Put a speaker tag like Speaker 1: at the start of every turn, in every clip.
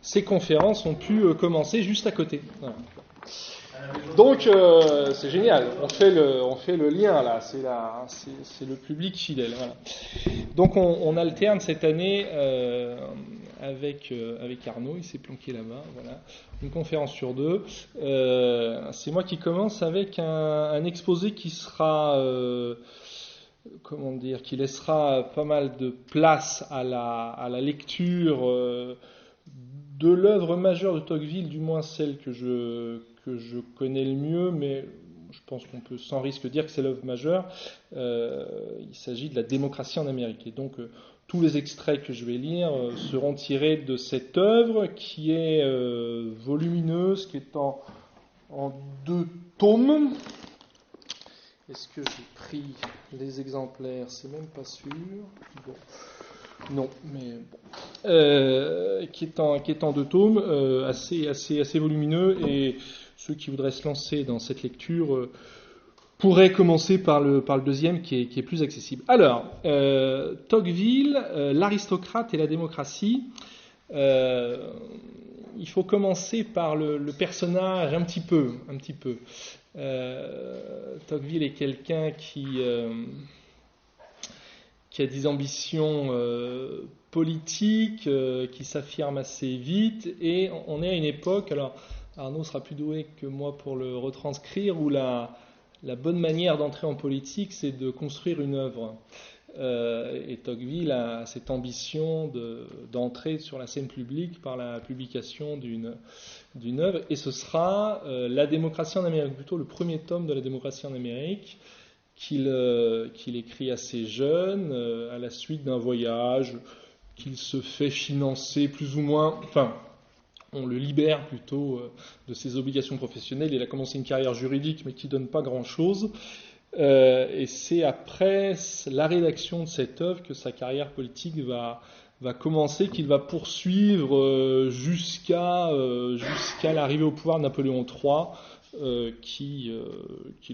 Speaker 1: ces conférences ont pu commencer juste à côté. Voilà. Donc c'est génial, on fait le lien là, c'est le public fidèle. Voilà. Donc on alterne cette année avec Arnaud, il s'est planqué là-bas, voilà, une conférence sur 2. C'est moi qui commence avec un exposé qui sera, qui laissera pas mal de place à la lecture de l'œuvre majeure de Tocqueville, du moins celle que je connais le mieux, mais je pense qu'on peut sans risque dire que c'est l'œuvre majeure. Il s'agit de la démocratie en Amérique. Et donc, tous les extraits que je vais lire seront tirés de cette œuvre qui est volumineuse, qui est en 2 tomes. Est-ce que j'ai pris les exemplaires? C'est même pas sûr. Bon. Non, mais bon. Qui est en 2 tomes, assez volumineux, et ceux qui voudraient se lancer dans cette lecture pourraient commencer par le deuxième qui est plus accessible. Alors, Tocqueville, l'aristocrate et la démocratie. Il faut commencer par le personnage un petit peu. Tocqueville est quelqu'un qui a des ambitions politiques, qui s'affirme assez vite, et on est à une époque, alors Arnaud sera plus doué que moi pour le retranscrire, où la bonne manière d'entrer en politique, c'est de construire une œuvre. Et Tocqueville a cette ambition d'entrer sur la scène publique par la publication d'une œuvre, et ce sera La démocratie en Amérique, plutôt le premier tome de La démocratie en Amérique, qu'il écrit assez jeune, à la suite d'un voyage qu'il se fait financer plus ou moins, enfin, on le libère plutôt de ses obligations professionnelles. Il a commencé une carrière juridique, mais qui ne donne pas grand-chose. Et c'est après la rédaction de cette œuvre que sa carrière politique va commencer, qu'il va poursuivre jusqu'à l'arrivée au pouvoir de Napoléon III, qui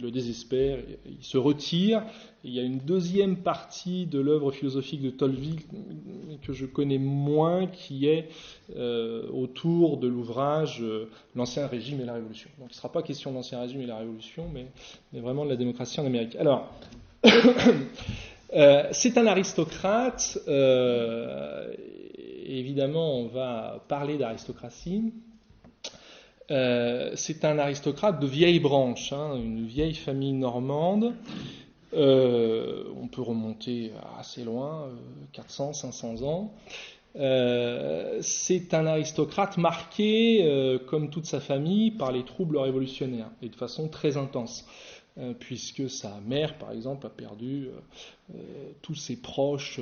Speaker 1: le désespère. Il se retire. Il y a une deuxième partie de l'œuvre philosophique de Tocqueville que je connais moins, qui est autour de l'ouvrage L'Ancien Régime et la Révolution. Donc il ne sera pas question de l'Ancien Régime et la Révolution, mais vraiment de la démocratie en Amérique. Alors, c'est un aristocrate. Évidemment, on va parler d'aristocratie. C'est un aristocrate de vieille branche, une vieille famille normande. On peut remonter assez loin, 400, 500 ans. C'est un aristocrate marqué, comme toute sa famille, par les troubles révolutionnaires, et de façon très intense, puisque sa mère, par exemple, a perdu tous ses proches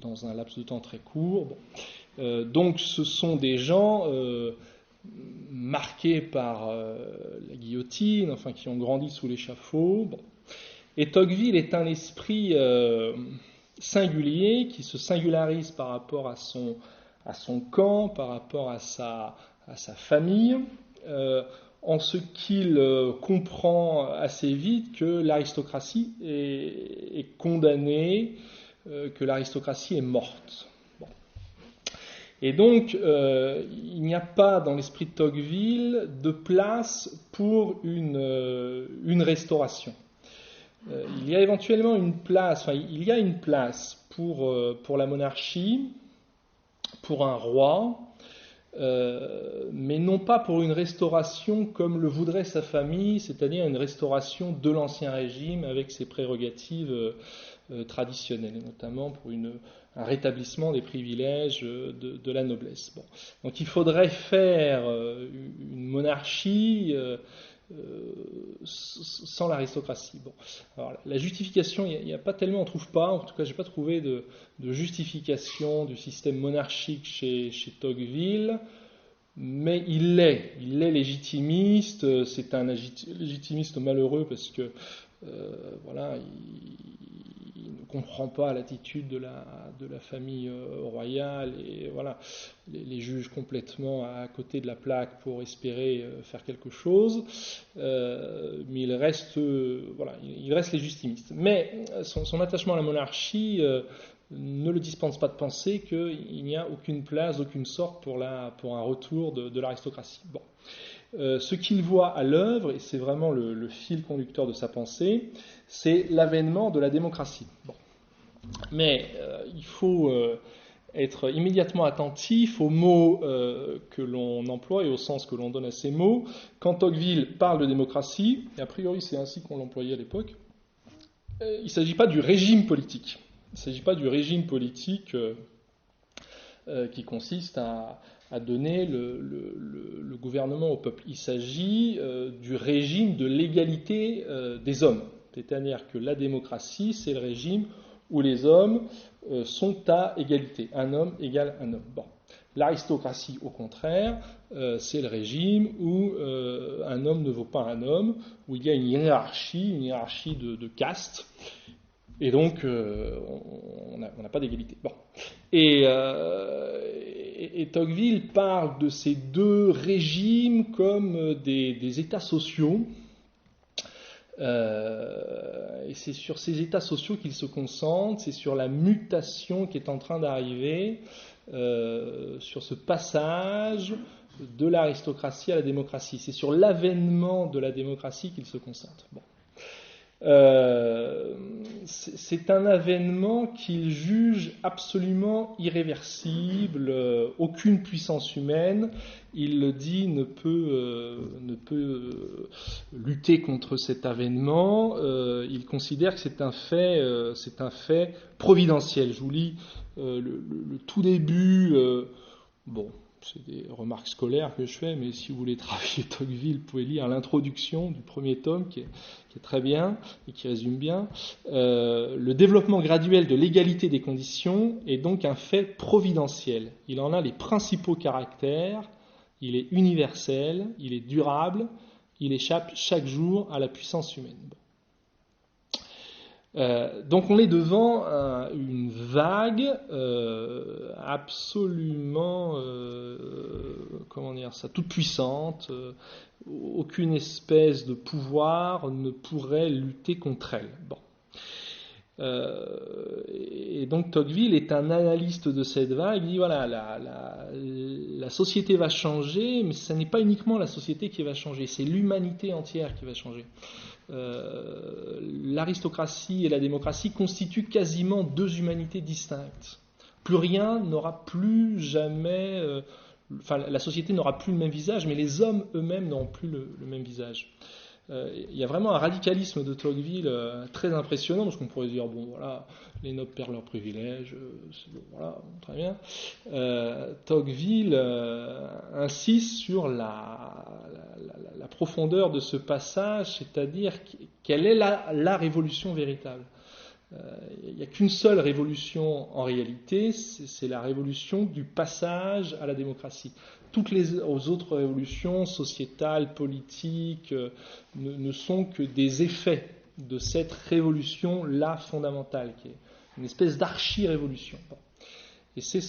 Speaker 1: dans un laps de temps très court. Bon. Donc ce sont des gens marqués par la guillotine, enfin qui ont grandi sous l'échafaud. Bon. Et Tocqueville est un esprit singulier qui se singularise par rapport à son camp, par rapport à sa famille, en ce qu'il comprend assez vite que l'aristocratie est condamnée, que l'aristocratie est morte. Bon. Et donc, il n'y a pas dans l'esprit de Tocqueville de place pour une restauration. Il y a éventuellement une place pour la monarchie, pour un roi, mais non pas pour une restauration comme le voudrait sa famille, c'est-à-dire une restauration de l'Ancien Régime avec ses prérogatives traditionnelles, et notamment pour un rétablissement des privilèges de la noblesse. Bon. Donc il faudrait faire une monarchie sans l'aristocratie. Bon. Alors, la justification, il n'y a pas tellement, on ne trouve pas, en tout cas, je n'ai pas trouvé de justification du système monarchique chez Tocqueville, mais il est légitimiste. C'est un légitimiste malheureux parce que voilà, il ne comprend pas l'attitude de la famille royale, et voilà, les juge complètement à côté de la plaque pour espérer faire quelque chose, mais il reste légitimiste. Mais son attachement à la monarchie ne le dispense pas de penser qu'il n'y a aucune place, d'aucune sorte pour un retour de l'aristocratie. Bon. Ce qu'il voit à l'œuvre, et c'est vraiment le fil conducteur de sa pensée, c'est l'avènement de la démocratie. Bon. Mais il faut être immédiatement attentif aux mots que l'on emploie et au sens que l'on donne à ces mots. Quand Tocqueville parle de démocratie, et a priori c'est ainsi qu'on l'employait à l'époque, il ne s'agit pas du régime politique. Il ne s'agit pas du régime politique qui consiste à donner le gouvernement au peuple. Il s'agit du régime de l'égalité des hommes. C'est-à-dire que la démocratie, c'est le régime où les hommes sont à égalité. Un homme égale un homme. Bon. L'aristocratie, au contraire, c'est le régime où un homme ne vaut pas un homme, où il y a une hiérarchie de castes, et donc on n'a pas d'égalité. Bon. Et Tocqueville parle de ces deux régimes comme des états sociaux, et c'est sur ces états sociaux qu'il se concentre, c'est sur la mutation qui est en train d'arriver, sur ce passage de l'aristocratie à la démocratie. C'est sur l'avènement de la démocratie qu'il se concentre. Bon. C'est un avènement qu'il juge absolument irréversible, aucune puissance humaine, il le dit, ne peut lutter contre cet avènement. Il considère que c'est un fait providentiel. Je vous lis le tout début. Bon, c'est des remarques scolaires que je fais, mais si vous voulez travailler Tocqueville, vous pouvez lire l'introduction du premier tome qui est très bien et qui résume bien. Le développement graduel de l'égalité des conditions est donc un fait providentiel. Il en a les principaux caractères, il est universel, il est durable, il échappe chaque jour à la puissance humaine. Bon. Donc on est devant une vague absolument, toute puissante. Aucune espèce de pouvoir ne pourrait lutter contre elle. Bon. Et donc Tocqueville est un analyste de cette vague. Il dit voilà, la société va changer, mais ce n'est pas uniquement la société qui va changer, c'est l'humanité entière qui va changer. L'aristocratie et la démocratie constituent quasiment deux humanités distinctes. Plus rien n'aura plus jamais... la société n'aura plus le même visage, mais les hommes eux-mêmes n'auront plus le même visage. Il y a vraiment un radicalisme de Tocqueville très impressionnant, parce qu'on pourrait dire, bon voilà, les nobles perdent leurs privilèges, voilà, très bien. Tocqueville insiste sur la profondeur de ce passage, c'est-à-dire quelle est la révolution véritable. Il n'y a qu'une seule révolution en réalité, c'est la révolution du passage à la démocratie. Toutes les autres révolutions sociétales, politiques, ne sont que des effets de cette révolution-là fondamentale, qui est une espèce d'archi-révolution. Bon. Et c'est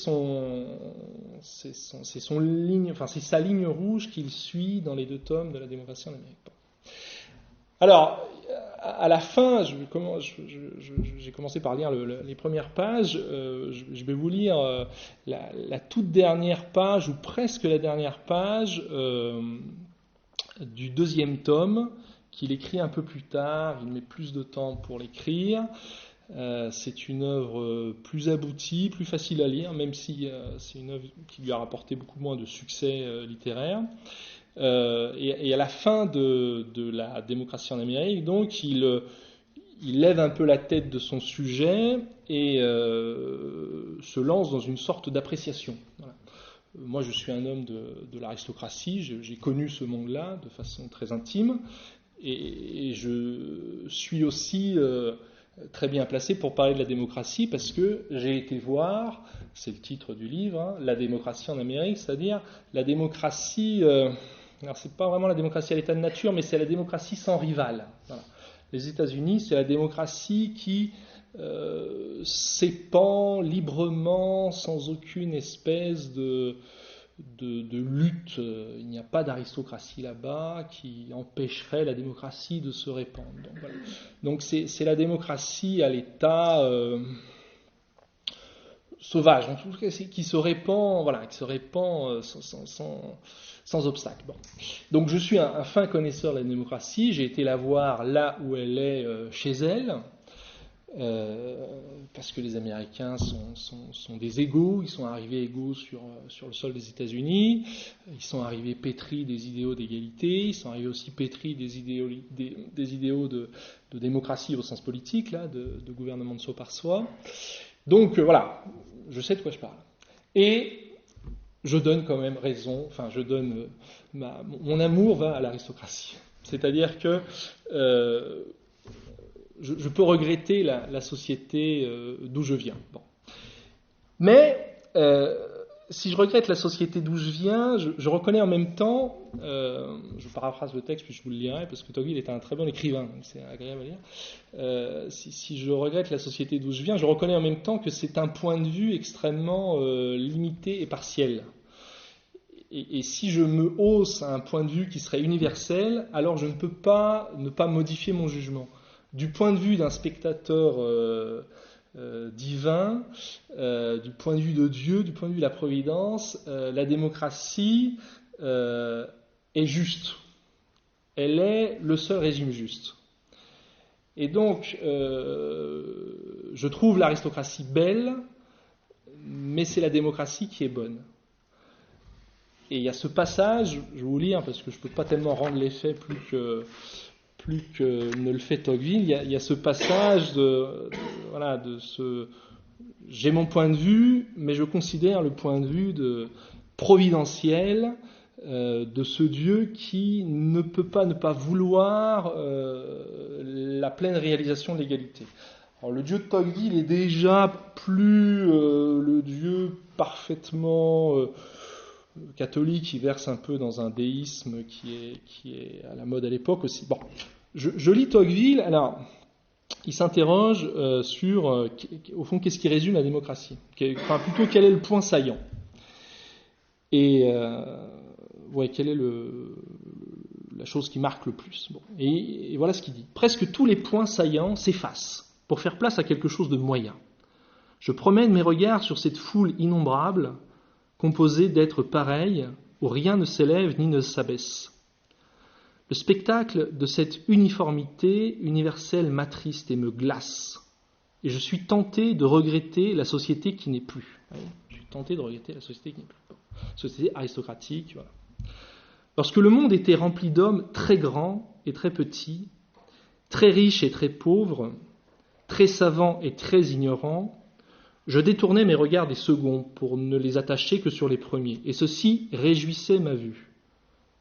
Speaker 1: sa ligne rouge qu'il suit dans les deux tomes de la démocratie en Amérique. Bon. Alors, à la fin, j'ai commencé par lire les premières pages. Je vais vous lire la toute dernière page, ou presque la dernière page, du deuxième tome, qu'il écrit un peu plus tard. Il met plus de temps pour l'écrire. C'est une œuvre plus aboutie, plus facile à lire, même si c'est une œuvre qui lui a rapporté beaucoup moins de succès littéraire. Et à la fin de la démocratie en Amérique, donc, il lève un peu la tête de son sujet et se lance dans une sorte d'appréciation. Voilà. Moi, je suis un homme de l'aristocratie, j'ai connu ce monde-là de façon très intime, et je suis aussi très bien placé pour parler de la démocratie, parce que j'ai été voir, c'est le titre du livre, hein, la démocratie en Amérique, c'est-à-dire la démocratie... alors, c'est pas vraiment la démocratie à l'état de nature, mais c'est la démocratie sans rival. Voilà. Les États-Unis, c'est la démocratie qui s'épand librement, sans aucune espèce de lutte. Il n'y a pas d'aristocratie là-bas qui empêcherait la démocratie de se répandre. Donc, voilà. Donc c'est la démocratie à l'état sauvage, en tout cas qui se répand, voilà, sans obstacle. Bon. Donc je suis un fin connaisseur de la démocratie, j'ai été la voir là où elle est chez elle, parce que les Américains sont des égaux, ils sont arrivés égaux sur le sol des États-Unis, ils sont arrivés pétris des idéaux d'égalité, ils sont arrivés aussi pétris des idéaux de démocratie au sens politique, là, de gouvernement de soi par soi. Donc voilà, je sais de quoi je parle. Et je donne quand même raison, enfin je donne mon amour va à l'aristocratie. C'est-à-dire que je peux regretter la société d'où je viens. Bon. Mais si je regrette la société d'où je viens, je reconnais en même temps, je paraphrase le texte puis je vous le lirai parce que Tocqueville était un très bon écrivain, donc c'est agréable à lire. Si je regrette la société d'où je viens, je reconnais en même temps que c'est un point de vue extrêmement limité et partiel. Et si je me hausse à un point de vue qui serait universel, alors je ne peux pas ne pas modifier mon jugement. Du point de vue d'un spectateur divin, du point de vue de Dieu, du point de vue de la providence, la démocratie est juste. Elle est le seul régime juste. Et donc, je trouve l'aristocratie belle, mais c'est la démocratie qui est bonne. Et il y a ce passage, je vais vous lire parce que je ne peux pas tellement rendre l'effet plus que ne le fait Tocqueville. Il y a ce passage j'ai mon point de vue, mais je considère le point de vue providentiel de ce Dieu qui ne peut pas ne pas vouloir la pleine réalisation de l'égalité. Alors, le Dieu de Tocqueville est déjà plus le Dieu parfaitement catholique, qui verse un peu dans un déisme qui est à la mode à l'époque aussi. Bon, je lis Tocqueville, alors il s'interroge sur, au fond, qu'est-ce qui résume la démocratie, enfin plutôt quel est le point saillant, et quelle est la chose qui marque le plus. Bon, et voilà ce qu'il dit. Presque tous les points saillants s'effacent pour faire place à quelque chose de moyen. Je promène mes regards sur cette foule innombrable, composée d'êtres pareils, où rien ne s'élève ni ne s'abaisse. Le spectacle de cette uniformité universelle m'attriste et me glace, et je suis tenté de regretter la société qui n'est plus. Je suis tenté de regretter la société qui n'est plus. Société aristocratique, voilà. Lorsque le monde était rempli d'hommes très grands et très petits, très riches et très pauvres, très savants et très ignorants, je détournais mes regards des seconds pour ne les attacher que sur les premiers, et ceci réjouissait ma vue.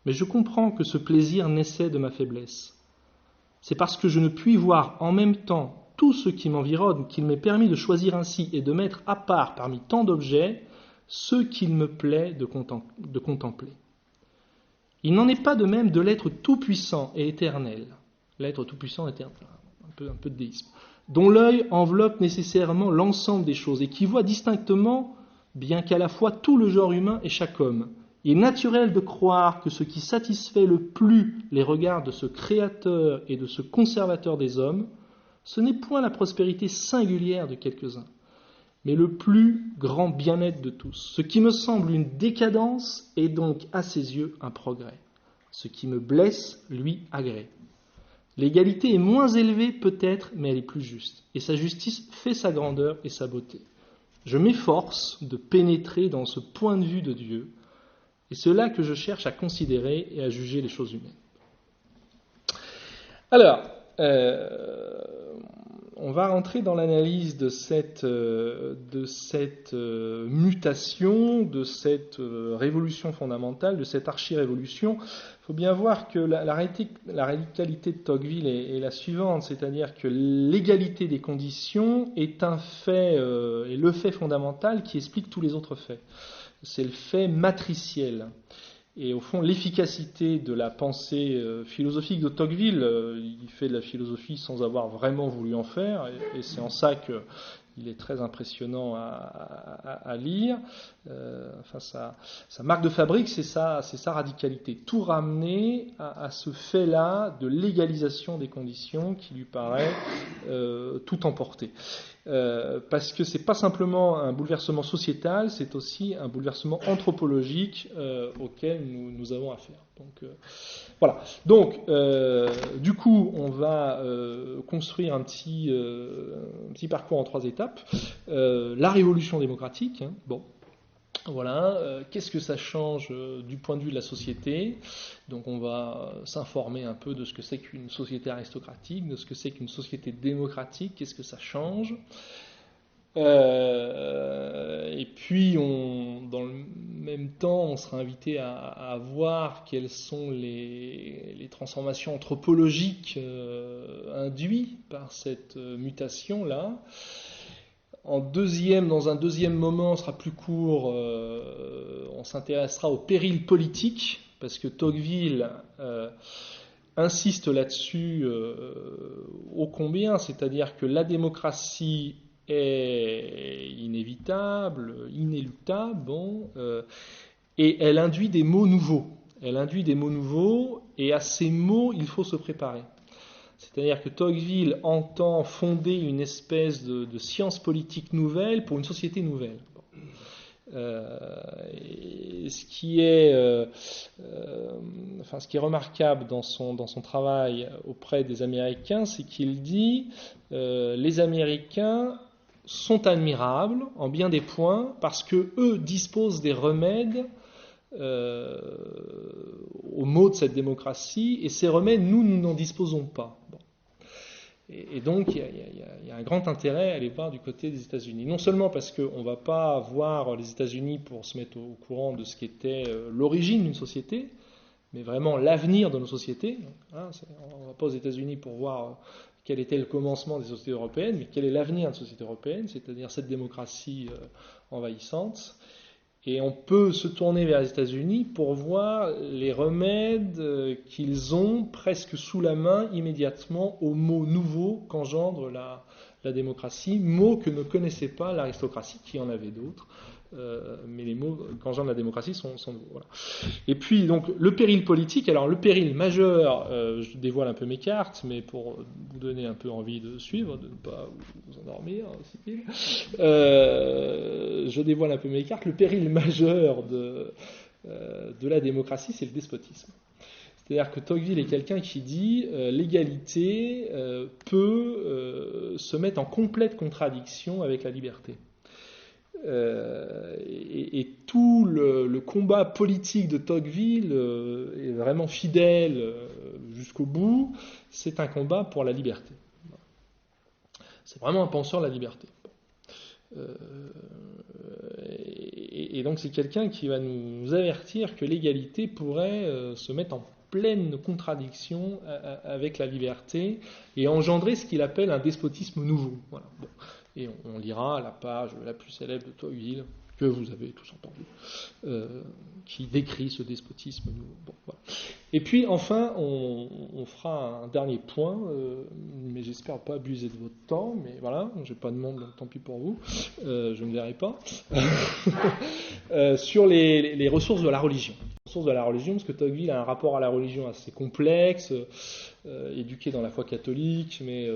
Speaker 1: Mais je comprends que ce plaisir naissait de ma faiblesse. C'est parce que je ne puis voir en même temps tout ce qui m'environne qu'il m'est permis de choisir ainsi et de mettre à part parmi tant d'objets ceux qu'il me plaît de contempler. Il n'en est pas de même de l'être tout-puissant et éternel. L'être tout-puissant et éternel, un peu de déisme, dont l'œil enveloppe nécessairement l'ensemble des choses et qui voit distinctement, bien qu'à la fois tout le genre humain et chaque homme. Il est naturel de croire que ce qui satisfait le plus les regards de ce créateur et de ce conservateur des hommes, ce n'est point la prospérité singulière de quelques-uns, mais le plus grand bien-être de tous. Ce qui me semble une décadence est donc à ses yeux un progrès. Ce qui me blesse lui agrée. L'égalité est moins élevée peut-être, mais elle est plus juste. Et sa justice fait sa grandeur et sa beauté. Je m'efforce de pénétrer dans ce point de vue de Dieu, et c'est là que je cherche à considérer et à juger les choses humaines. Alors, on va rentrer dans l'analyse de cette mutation, de cette révolution fondamentale, de cette archi-révolution. Il faut bien voir que la radicalité de Tocqueville est la suivante, c'est-à-dire que l'égalité des conditions est un fait, est le fait fondamental qui explique tous les autres faits. C'est le fait matriciel. Et au fond, l'efficacité de la pensée philosophique de Tocqueville, il fait de la philosophie sans avoir vraiment voulu en faire, et c'est en ça qu'il il est très impressionnant à lire. Enfin, sa marque de fabrique, c'est sa radicalité. Tout ramener à ce fait-là de légalisation des conditions qui lui paraît tout emporter. Parce que c'est pas simplement un bouleversement sociétal, c'est aussi un bouleversement anthropologique auquel nous avons affaire. Donc voilà. Donc du coup, on va construire un petit parcours en 3 étapes. La révolution démocratique. Hein, bon. Voilà, qu'est-ce que ça change du point de vue de la société? Donc on va s'informer un peu de ce que c'est qu'une société aristocratique, de ce que c'est qu'une société démocratique, qu'est-ce que ça change. Et puis, dans le même temps, on sera invité à voir quelles sont les transformations anthropologiques induites par cette mutation-là. Dans un deuxième moment, on sera plus court, on s'intéressera au péril politique, parce que Tocqueville insiste là-dessus ô combien, c'est-à-dire que la démocratie est inévitable, inéluctable, et elle induit des mots nouveaux. Et à ces mots, il faut se préparer. C'est-à-dire que Tocqueville entend fonder une espèce de science politique nouvelle pour une société nouvelle. Ce qui est remarquable dans son travail auprès des Américains, c'est qu'il dit les Américains sont admirables en bien des points parce que eux disposent des remèdes aux maux de cette démocratie, et ces remèdes, nous n'en disposons pas. Bon. Et donc, il y a un grand intérêt à aller voir du côté des États-Unis. Non seulement parce qu'on ne va pas voir les États-Unis pour se mettre au courant de ce qu'était l'origine d'une société, mais vraiment l'avenir de nos sociétés. Hein, on ne va pas aux États-Unis pour voir quel était le commencement des sociétés européennes, mais quel est l'avenir de la société européenne, c'est-à-dire cette démocratie envahissante. Et on peut se tourner vers les États-Unis pour voir les remèdes qu'ils ont presque sous la main immédiatement aux mots nouveaux qu'engendre la démocratie, mots que ne connaissait pas l'aristocratie, qui en avait d'autres, mais les mots qu'engendre la démocratie sont nouveaux. Voilà. Et puis donc le péril politique, alors le péril majeur, je dévoile un peu mes cartes, mais pour vous donner un peu envie de suivre, de ne pas vous endormir, je dévoile un peu mes cartes. Le péril majeur de la démocratie, c'est le despotisme. C'est-à-dire que Tocqueville est quelqu'un qui dit l'égalité peut se mettre en complète contradiction avec la liberté. Et tout le combat politique de Tocqueville est vraiment fidèle jusqu'au bout. C'est un combat pour la liberté. C'est vraiment un penseur de la liberté. Et donc c'est quelqu'un qui va nous avertir que l'égalité pourrait se mettre en pleine contradiction avec la liberté et engendrer ce qu'il appelle un despotisme nouveau. Voilà. Bon. Et on lira la page la plus célèbre de Tocqueville, que vous avez tous entendu, qui décrit ce despotisme nouveau. Bon, voilà. Et puis enfin, on fera un dernier point, mais j'espère pas abuser de votre temps, mais voilà, j'ai pas de monde, donc tant pis pour vous, je ne verrai pas, sur les ressources de la religion. Ressources de la religion, parce que Tocqueville a un rapport à la religion assez complexe, éduqué dans la foi catholique, mais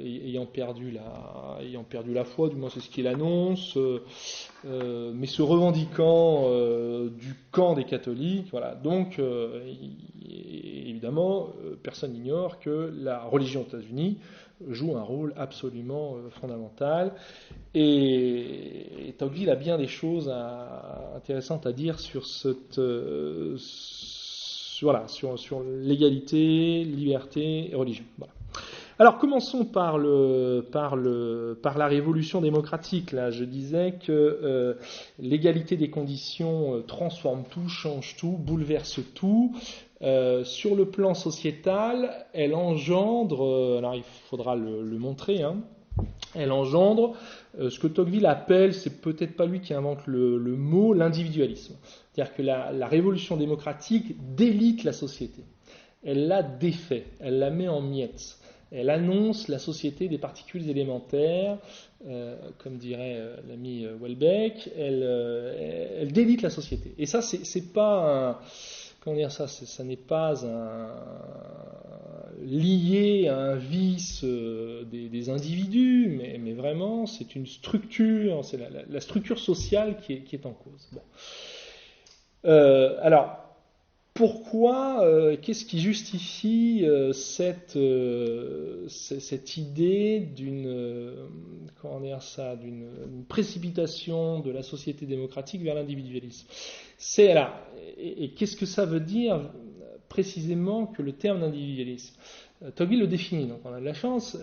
Speaker 1: ayant perdu la foi, du moins c'est ce qu'il annonce, mais se revendiquant du camp des catholiques. Voilà. Donc, évidemment, personne n'ignore que la religion aux États-Unis joue un rôle absolument fondamental. Et Tocqueville a bien des choses intéressantes à dire sur sur l'égalité, liberté et religion. Voilà. Alors commençons par la révolution démocratique. Là, je disais que l'égalité des conditions transforme tout, change tout, bouleverse tout. Sur le plan sociétal, elle engendre, alors il faudra le montrer, hein, elle engendre ce que Tocqueville appelle, c'est peut-être pas lui qui invente le mot, l'individualisme. C'est-à-dire que la révolution démocratique délite la société. Elle la défait, elle la met en miettes. Elle annonce la société des particules élémentaires, comme dirait l'ami Welbeck. Elle délite la société. Et ça, c'est pas un, comment dire ça, ça n'est pas lié à un vice des individus, mais vraiment c'est une structure, c'est la structure sociale qui est en cause. Bon. Alors, pourquoi, qu'est-ce qui justifie cette idée d'une précipitation de la société démocratique vers l'individualisme? C'est là. Et qu'est-ce que ça veut dire précisément que le terme d'individualisme? Tocqueville le définit, donc on a de la chance.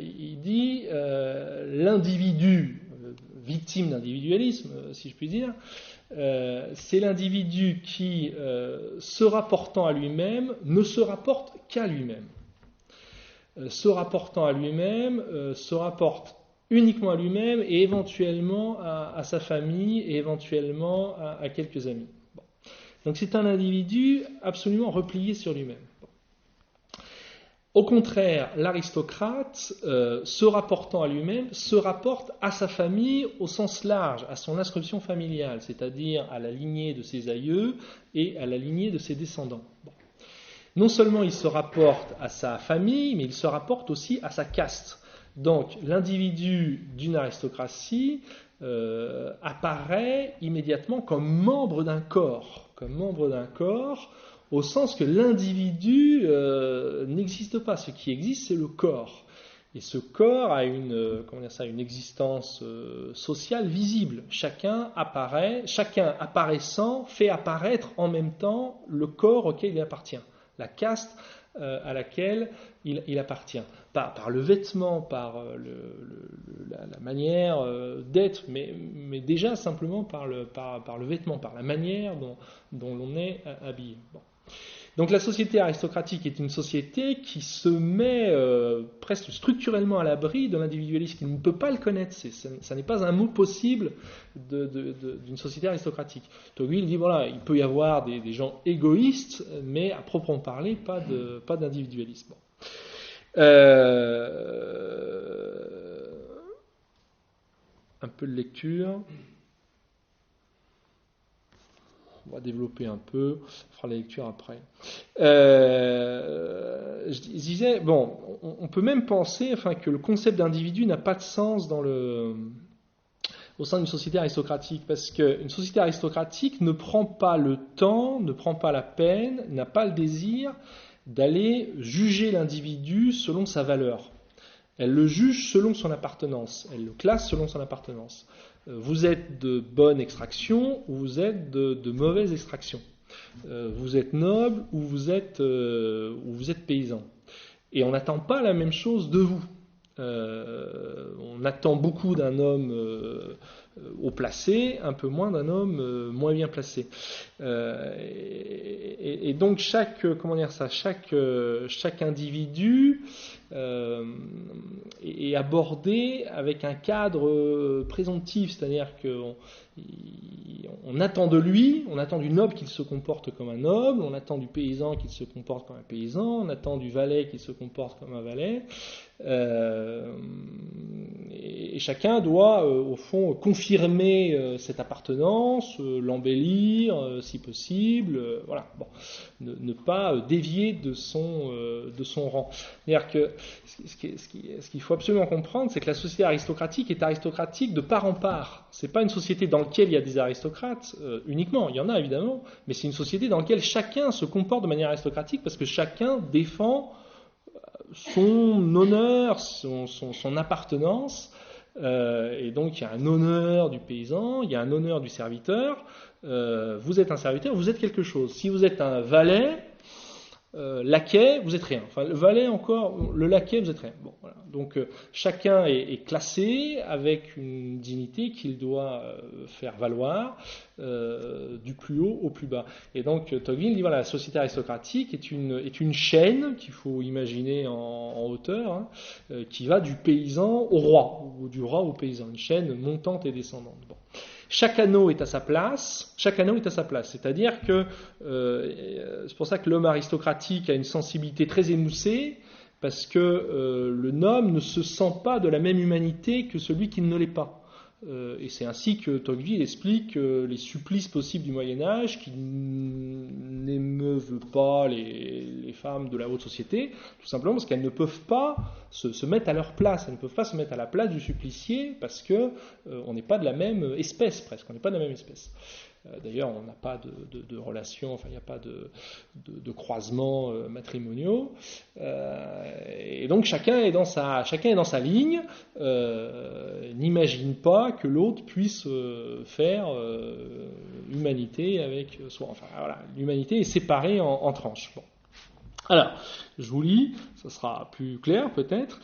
Speaker 1: Il dit l'individu, victime d'individualisme, si je puis dire, c'est l'individu qui, se rapportant à lui-même, ne se rapporte qu'à lui-même. Se rapportant à lui-même, se rapporte uniquement à lui-même et éventuellement à sa famille et éventuellement à quelques amis. Bon. Donc c'est un individu absolument replié sur lui-même. Bon. Au contraire, l'aristocrate, se rapportant à lui-même, se rapporte à sa famille au sens large, à son inscription familiale, c'est-à-dire à la lignée de ses aïeux et à la lignée de ses descendants. Bon. Non seulement il se rapporte à sa famille, mais il se rapporte aussi à sa caste. Donc l'individu d'une aristocratie apparaît immédiatement comme membre d'un corps, au sens que l'individu n'existe pas. Ce qui existe, c'est le corps. Et ce corps a une existence sociale visible. Chacun apparaissant fait apparaître en même temps le corps auquel il appartient, la caste à laquelle il appartient. Par le vêtement, par la manière d'être, mais déjà simplement par le vêtement, par la manière dont l'on est habillé. Bon. Donc la société aristocratique est une société qui se met presque structurellement à l'abri de l'individualisme, qui ne peut pas le connaître. Ça n'est pas un mot possible d'une société aristocratique. Tocqueville dit voilà, il peut y avoir des gens égoïstes, mais à proprement parler, pas d'individualisme. Bon. Un peu de lecture. On va développer un peu, on fera la lecture après. Je disais, bon, on peut même penser que le concept d'individu n'a pas de sens au sein d'une société aristocratique, parce qu'une société aristocratique ne prend pas le temps, ne prend pas la peine, n'a pas le désir d'aller juger l'individu selon sa valeur. Elle le juge selon son appartenance, elle le classe selon son appartenance. Vous êtes de bonne extraction ou vous êtes de mauvaise extraction. Vous êtes noble ou vous êtes paysan. Et on n'attend pas la même chose de vous. On attend beaucoup d'un homme haut placé, un peu moins d'un homme moins bien placé. Et donc chaque individu est abordé avec un cadre présomptif, c'est-à-dire qu'on attend de lui, on attend du noble qu'il se comporte comme un noble, on attend du paysan qu'il se comporte comme un paysan, on attend du valet qu'il se comporte comme un valet, et chacun doit au fond confirmer cette appartenance, l'embellir si possible, voilà. Bon, ne pas dévier de son rang. C'est-à-dire que ce qu'il faut absolument comprendre, c'est que la société aristocratique est aristocratique de part en part. C'est pas une société dans laquelle il y a des aristocrates uniquement, il y en a évidemment, mais c'est une société dans laquelle chacun se comporte de manière aristocratique parce que chacun défend son honneur, son appartenance, et donc il y a un honneur du paysan, il y a un honneur du serviteur. Vous êtes un serviteur, vous êtes quelque chose. Si vous êtes un valet, laquais, vous êtes rien. Enfin, le valet encore, le laquais, vous êtes rien. Bon, voilà. Donc chacun est classé avec une dignité qu'il doit faire valoir du plus haut au plus bas. Et donc Tocqueville dit voilà, la société aristocratique est une chaîne qu'il faut imaginer en hauteur, qui va du paysan au roi, ou du roi au paysan, une chaîne montante et descendante. Bon. Chaque anneau est à sa place, c'est-à-dire que c'est pour ça que l'homme aristocratique a une sensibilité très émoussée, parce que le noble ne se sent pas de la même humanité que celui qui ne l'est pas. Et c'est ainsi que Tocqueville explique les supplices possibles du Moyen-Âge qui n'émeuvent pas les femmes de la haute société, tout simplement parce qu'elles ne peuvent pas se mettre à leur place, elles ne peuvent pas se mettre à la place du supplicié parce que on n'est pas de la même espèce presque, on n'est pas de la même espèce. D'ailleurs, on n'a pas de relation, enfin, il n'y a pas de croisements matrimoniaux. Et donc, chacun est dans sa ligne, n'imagine pas que l'autre puisse faire humanité avec soi. Enfin, voilà, l'humanité est séparée en tranches. Bon. Alors, je vous lis, ça sera plus clair peut-être.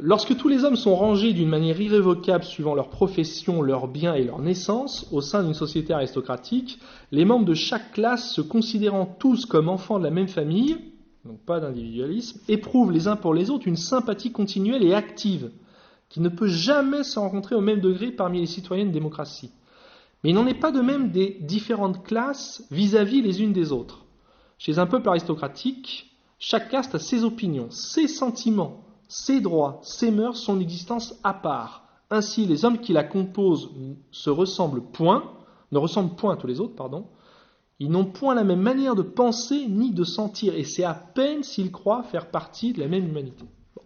Speaker 1: Lorsque tous les hommes sont rangés d'une manière irrévocable suivant leur profession, leurs biens et leur naissance, au sein d'une société aristocratique, les membres de chaque classe, se considérant tous comme enfants de la même famille, donc pas d'individualisme, éprouvent les uns pour les autres une sympathie continuelle et active, qui ne peut jamais se rencontrer au même degré parmi les citoyens de démocratie. Mais il n'en est pas de même des différentes classes vis-à-vis les unes des autres. Chez un peuple aristocratique, chaque caste a ses opinions, ses sentiments, ses droits, ses mœurs, son existence à part. Ainsi, les hommes qui la composent ne ressemblent point à tous les autres, Ils n'ont point la même manière de penser ni de sentir, et c'est à peine s'ils croient faire partie de la même humanité. Bon.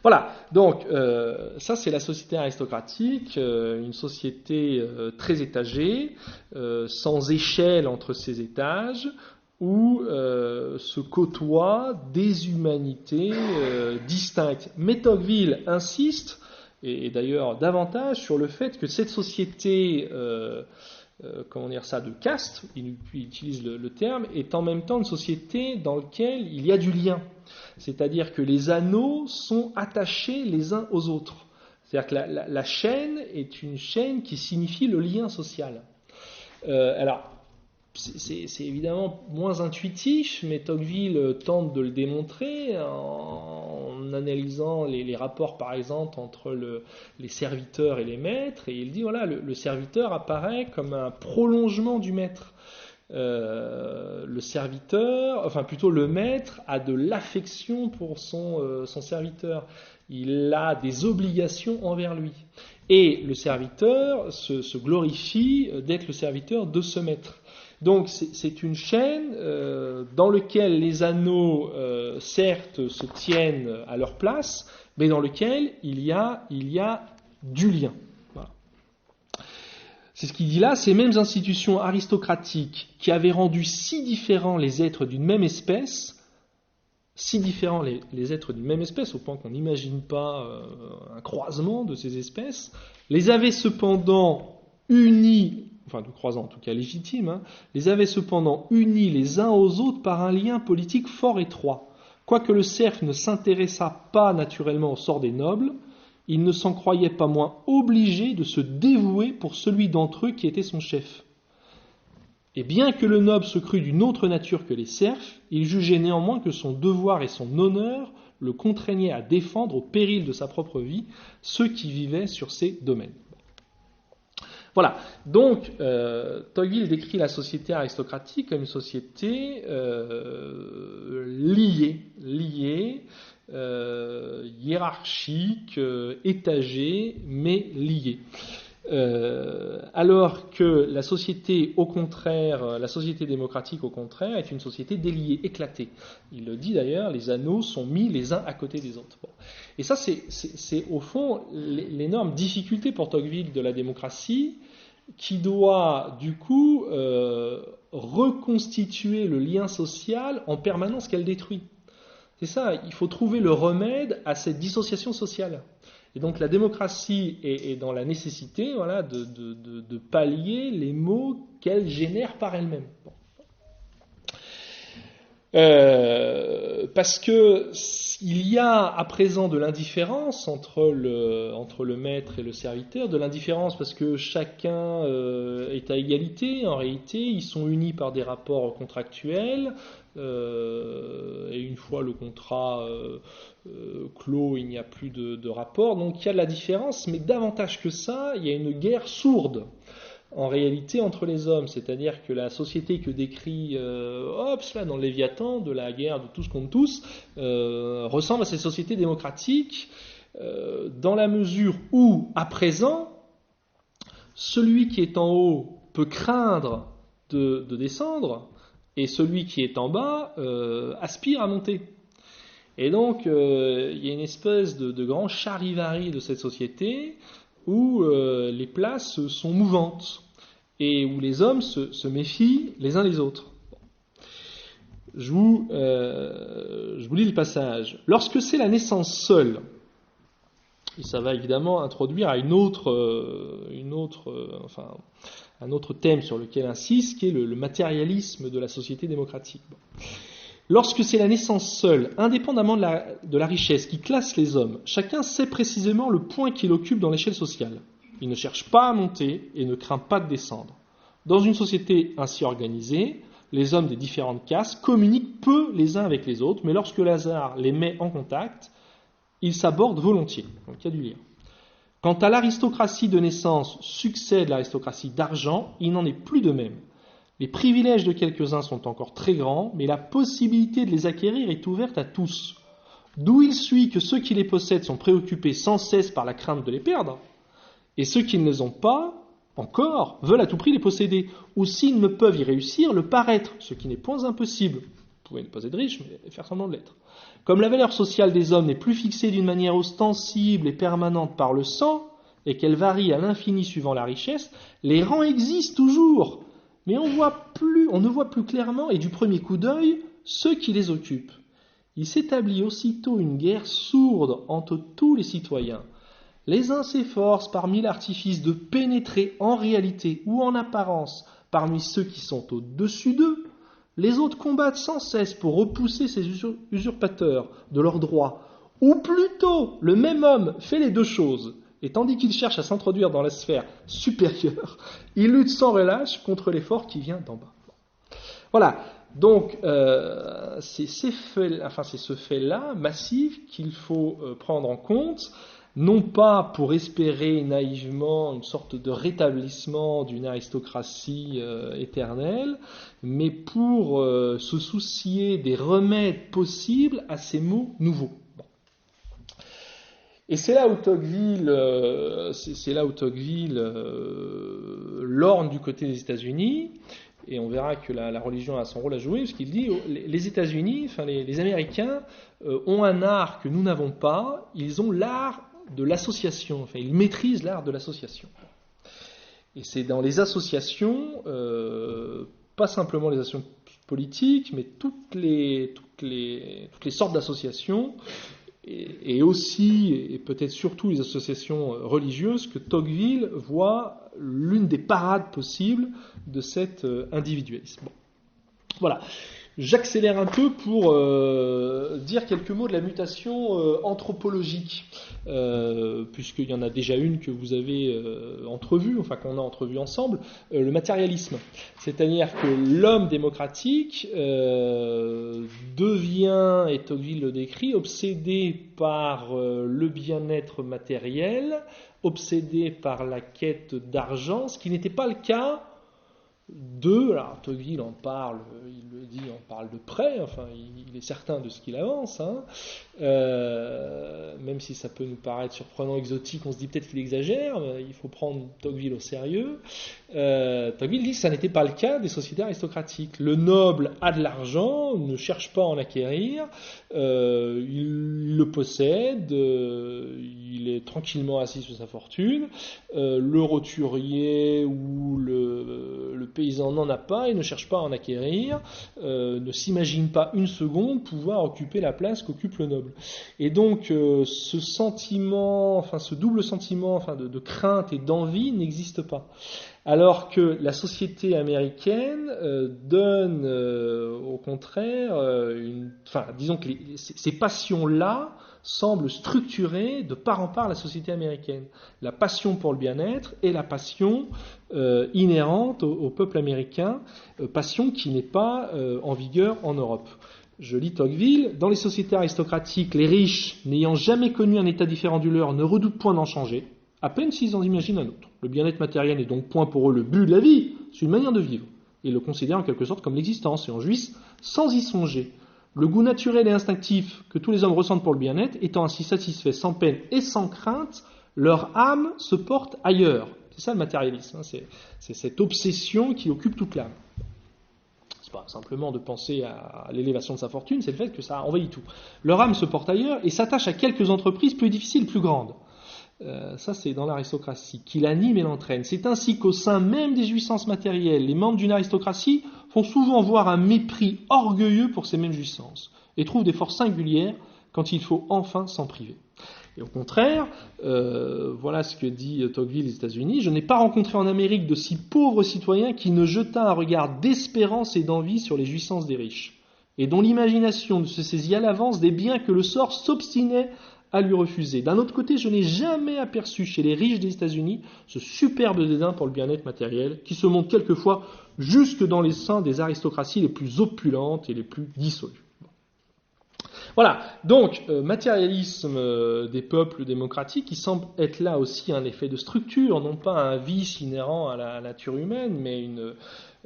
Speaker 1: Voilà, donc ça c'est la société aristocratique, une société très étagée, sans échelle entre ses étages, où se côtoient des humanités distinctes. Mais Tocqueville insiste, et d'ailleurs davantage, sur le fait que cette société de caste, il utilise le terme, est en même temps une société dans laquelle il y a du lien. C'est-à-dire que les anneaux sont attachés les uns aux autres. C'est-à-dire que la chaîne est une chaîne qui signifie le lien social. Alors, c'est évidemment moins intuitif, mais Tocqueville tente de le démontrer en analysant les rapports, par exemple, entre les serviteurs et les maîtres. Et il dit, voilà, le serviteur apparaît comme un prolongement du maître. Le maître a de l'affection pour son serviteur. Il a des obligations envers lui. Et le serviteur se glorifie d'être le serviteur de ce maître. Donc c'est une chaîne dans laquelle les anneaux, certes, se tiennent à leur place, mais dans laquelle il y a du lien. Voilà. C'est ce qu'il dit là, ces mêmes institutions aristocratiques qui avaient rendu si différents les êtres d'une même espèce, au point qu'on n'imagine pas un croisement de ces espèces, les avaient cependant unis, enfin de croisant en tout cas légitime, les avaient cependant unis les uns aux autres par un lien politique fort étroit. Quoique le cerf ne s'intéressât pas naturellement au sort des nobles, il ne s'en croyait pas moins obligé de se dévouer pour celui d'entre eux qui était son chef. Et bien que le noble se crût d'une autre nature que les serfs, il jugeait néanmoins que son devoir et son honneur le contraignaient à défendre au péril de sa propre vie ceux qui vivaient sur ces domaines. Voilà, donc Tocqueville décrit la société aristocratique comme une société liée, hiérarchique, étagée, mais liée. Alors que la société démocratique, au contraire, est une société déliée, éclatée. Il le dit d'ailleurs, les anneaux sont mis les uns à côté des autres. Bon. Et ça, c'est au fond l'énorme difficulté pour Tocqueville de la démocratie, qui doit du coup reconstituer le lien social en permanence qu'elle détruit. C'est ça, il faut trouver le remède à cette dissociation sociale. Et donc la démocratie est dans la nécessité, voilà, de pallier les maux qu'elle génère par elle-même. Bon. Parce que il y a à présent de l'indifférence entre le maître et le serviteur, de l'indifférence parce que chacun est à égalité, en réalité, ils sont unis par des rapports contractuels, et une fois le contrat clos, il n'y a plus de rapport, donc il y a de la différence, mais davantage que ça, il y a une guerre sourde. en réalité entre les hommes. C'est-à-dire que la société que décrit Hobbes là, dans le Léviathan, de la guerre de tous contre tous, ressemble à ces sociétés démocratiques dans la mesure où, à présent, celui qui est en haut peut craindre de descendre et celui qui est en bas aspire à monter. Et donc, il y a une espèce de grand charivari de cette société où les places sont mouvantes et où les hommes se méfient les uns les autres. Je vous lis le passage. Lorsque c'est la naissance seule, et ça va évidemment introduire à un autre thème sur lequel insiste, qui est le matérialisme de la société démocratique. Bon. Lorsque c'est la naissance seule, indépendamment de la richesse qui classe les hommes, chacun sait précisément le point qu'il occupe dans l'échelle sociale. Il ne cherche pas à monter et ne craint pas de descendre. Dans une société ainsi organisée, les hommes des différentes castes communiquent peu les uns avec les autres, mais lorsque le hasard les met en contact, ils s'abordent volontiers. Donc il y a du lien. Quant à l'aristocratie de naissance succède l'aristocratie d'argent, il n'en est plus de même. Les privilèges de quelques-uns sont encore très grands, mais la possibilité de les acquérir est ouverte à tous. D'où il suit que ceux qui les possèdent sont préoccupés sans cesse par la crainte de les perdre, et ceux qui ne les ont pas encore veulent à tout prix les posséder, ou s'ils ne peuvent y réussir, le paraître, ce qui n'est point impossible. Vous pouvez ne pas être riche, mais faire semblant de l'être. Comme la valeur sociale des hommes n'est plus fixée d'une manière ostensible et permanente par le sang, et qu'elle varie à l'infini suivant la richesse, les rangs existent toujours, mais on ne voit plus clairement et du premier coup d'œil ceux qui les occupent. Il s'établit aussitôt une guerre sourde entre tous les citoyens. Les uns s'efforcent par mille artifices de pénétrer en réalité ou en apparence parmi ceux qui sont au-dessus d'eux. Les autres combattent sans cesse pour repousser ces usurpateurs de leurs droits. Ou plutôt, le même homme fait les deux choses. Et tandis qu'il cherche à s'introduire dans la sphère supérieure, il lutte sans relâche contre l'effort qui vient d'en bas. Voilà, donc c'est ce fait-là massif qu'il faut prendre en compte, non pas pour espérer naïvement une sorte de rétablissement d'une aristocratie éternelle, mais pour se soucier des remèdes possibles à ces maux nouveaux. Et c'est là où Tocqueville lorgne du côté des États-Unis, et on verra que la religion a son rôle à jouer, parce qu'il dit les États-Unis, les Américains ont un art que nous n'avons pas, ils ont l'art de l'association, ils maîtrisent l'art de l'association. Et c'est dans les associations, pas simplement les associations politiques, mais toutes les sortes d'associations, et aussi, et peut-être surtout les associations religieuses, que Tocqueville voit l'une des parades possibles de cet individualisme. Bon. Voilà. J'accélère un peu pour dire quelques mots de la mutation anthropologique, puisqu'il y en a déjà une que vous avez entrevue, qu'on a entrevue ensemble, le matérialisme. C'est-à-dire que l'homme démocratique devient, et Tocqueville le décrit, obsédé par le bien-être matériel, obsédé par la quête d'argent, ce qui n'était pas le cas alors Tocqueville en parle, il le dit, on parle de près, il est certain de ce qu'il avance, même si ça peut nous paraître surprenant, exotique, on se dit peut-être qu'il exagère, mais il faut prendre Tocqueville au sérieux. Tocqueville dit que ça n'était pas le cas des sociétés aristocratiques. Le noble a de l'argent, ne cherche pas à en acquérir, il le possède, il est tranquillement assis sur sa fortune, le roturier ou le paysan n'en a pas et ne cherche pas à en acquérir, ne s'imagine pas une seconde pouvoir occuper la place qu'occupe le noble. Et donc ce sentiment, ce double sentiment de crainte et d'envie n'existe pas. Alors que la société américaine donne au contraire, disons que ces passions-là semblent structurer de part en part la société américaine. La passion pour le bien-être et la passion inhérente au peuple américain, passion qui n'est pas en vigueur en Europe. Je lis Tocqueville, dans les sociétés aristocratiques, les riches, n'ayant jamais connu un état différent du leur, ne redoutent point d'en changer. à peine s'ils en imaginent un autre. Le bien-être matériel n'est donc point pour eux le but de la vie, c'est une manière de vivre. Ils le considèrent en quelque sorte comme l'existence et en jouissent sans y songer. Le goût naturel et instinctif que tous les hommes ressentent pour le bien-être étant ainsi satisfait sans peine et sans crainte, leur âme se porte ailleurs. C'est ça le matérialisme, c'est cette obsession qui occupe toute l'âme. C'est pas simplement de penser à l'élévation de sa fortune, c'est le fait que ça envahit tout. Leur âme se porte ailleurs et s'attache à quelques entreprises plus difficiles, plus grandes. Ça, c'est dans l'aristocratie, qui l'anime et l'entraîne. C'est ainsi qu'au sein même des jouissances matérielles, les membres d'une aristocratie font souvent voir un mépris orgueilleux pour ces mêmes jouissances et trouvent des forces singulières quand il faut enfin s'en priver. Et au contraire, voilà ce que dit Tocqueville des États-Unis, je n'ai pas rencontré en Amérique de si pauvres citoyens qui ne jetât un regard d'espérance et d'envie sur les jouissances des riches, et dont l'imagination ne se saisit à l'avance des biens que le sort s'obstinait à lui refuser. D'un autre côté, je n'ai jamais aperçu chez les riches des États-Unis ce superbe dédain pour le bien-être matériel qui se montre quelquefois jusque dans les seins des aristocraties les plus opulentes et les plus dissolues. Voilà, donc matérialisme des peuples démocratiques qui semble être là aussi un effet de structure, non pas un vice inhérent à la nature humaine, mais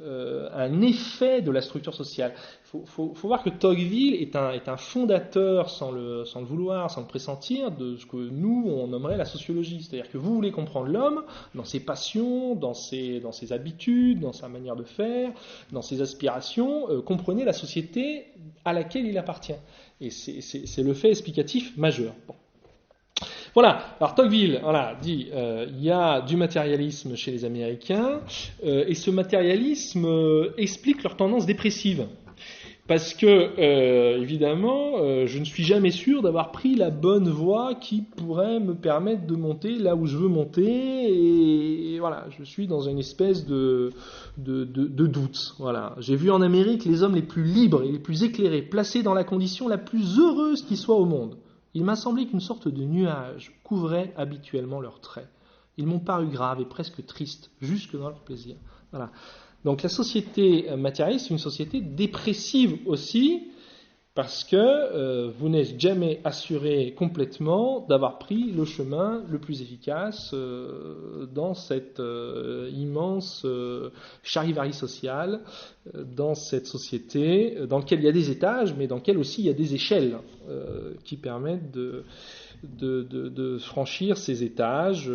Speaker 1: un effet de la structure sociale. Faut voir que Tocqueville est un fondateur, sans le vouloir, sans le pressentir, de ce que nous, on nommerait la sociologie. C'est-à-dire que vous voulez comprendre l'homme dans ses passions, dans ses habitudes, dans sa manière de faire, dans ses aspirations, comprenez la société à laquelle il appartient. Et c'est le fait explicatif majeur. Bon. Voilà, alors Tocqueville dit il y a du matérialisme chez les Américains, et ce matérialisme explique leur tendance dépressive. Parce que, évidemment, je ne suis jamais sûr d'avoir pris la bonne voie qui pourrait me permettre de monter là où je veux monter, et voilà, je suis dans une espèce de doute. Voilà. J'ai vu en Amérique les hommes les plus libres et les plus éclairés, placés dans la condition la plus heureuse qui soit au monde. Il m'a semblé qu'une sorte de nuage couvrait habituellement leurs traits. Ils m'ont paru graves et presque tristes, jusque dans leur plaisir. Voilà. Donc la société matérialiste, c'est une société dépressive aussi, parce que vous n'êtes jamais assuré complètement d'avoir pris le chemin le plus efficace dans cette immense charivari sociale, dans cette société dans laquelle il y a des étages, mais dans laquelle aussi il y a des échelles qui permettent de franchir ces étages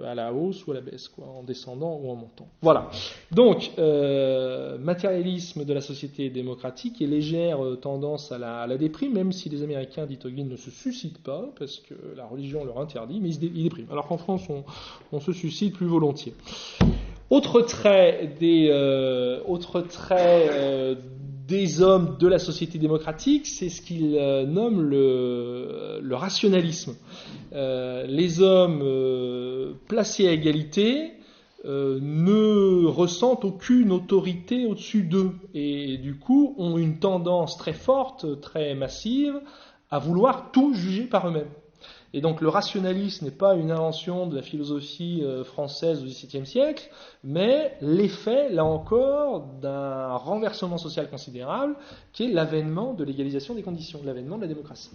Speaker 1: à la hausse ou à la baisse, en descendant ou en montant. Voilà. Donc, matérialisme de la société démocratique et légère tendance à la déprime, même si les Américains, dit Tocqueville, ne se suicident pas, parce que la religion leur interdit, mais ils dépriment. Alors qu'en France, on se suicide plus volontiers. Autre trait des hommes de la société démocratique, c'est ce qu'ils nomment le rationalisme. Les hommes placés à égalité ne ressentent aucune autorité au-dessus d'eux et du coup ont une tendance très forte, très massive à vouloir tout juger par eux-mêmes. Et donc le rationalisme n'est pas une invention de la philosophie française du XVIIe siècle, mais l'effet, là encore, d'un renversement social considérable, qui est l'avènement de l'égalisation des conditions, l'avènement de la démocratie.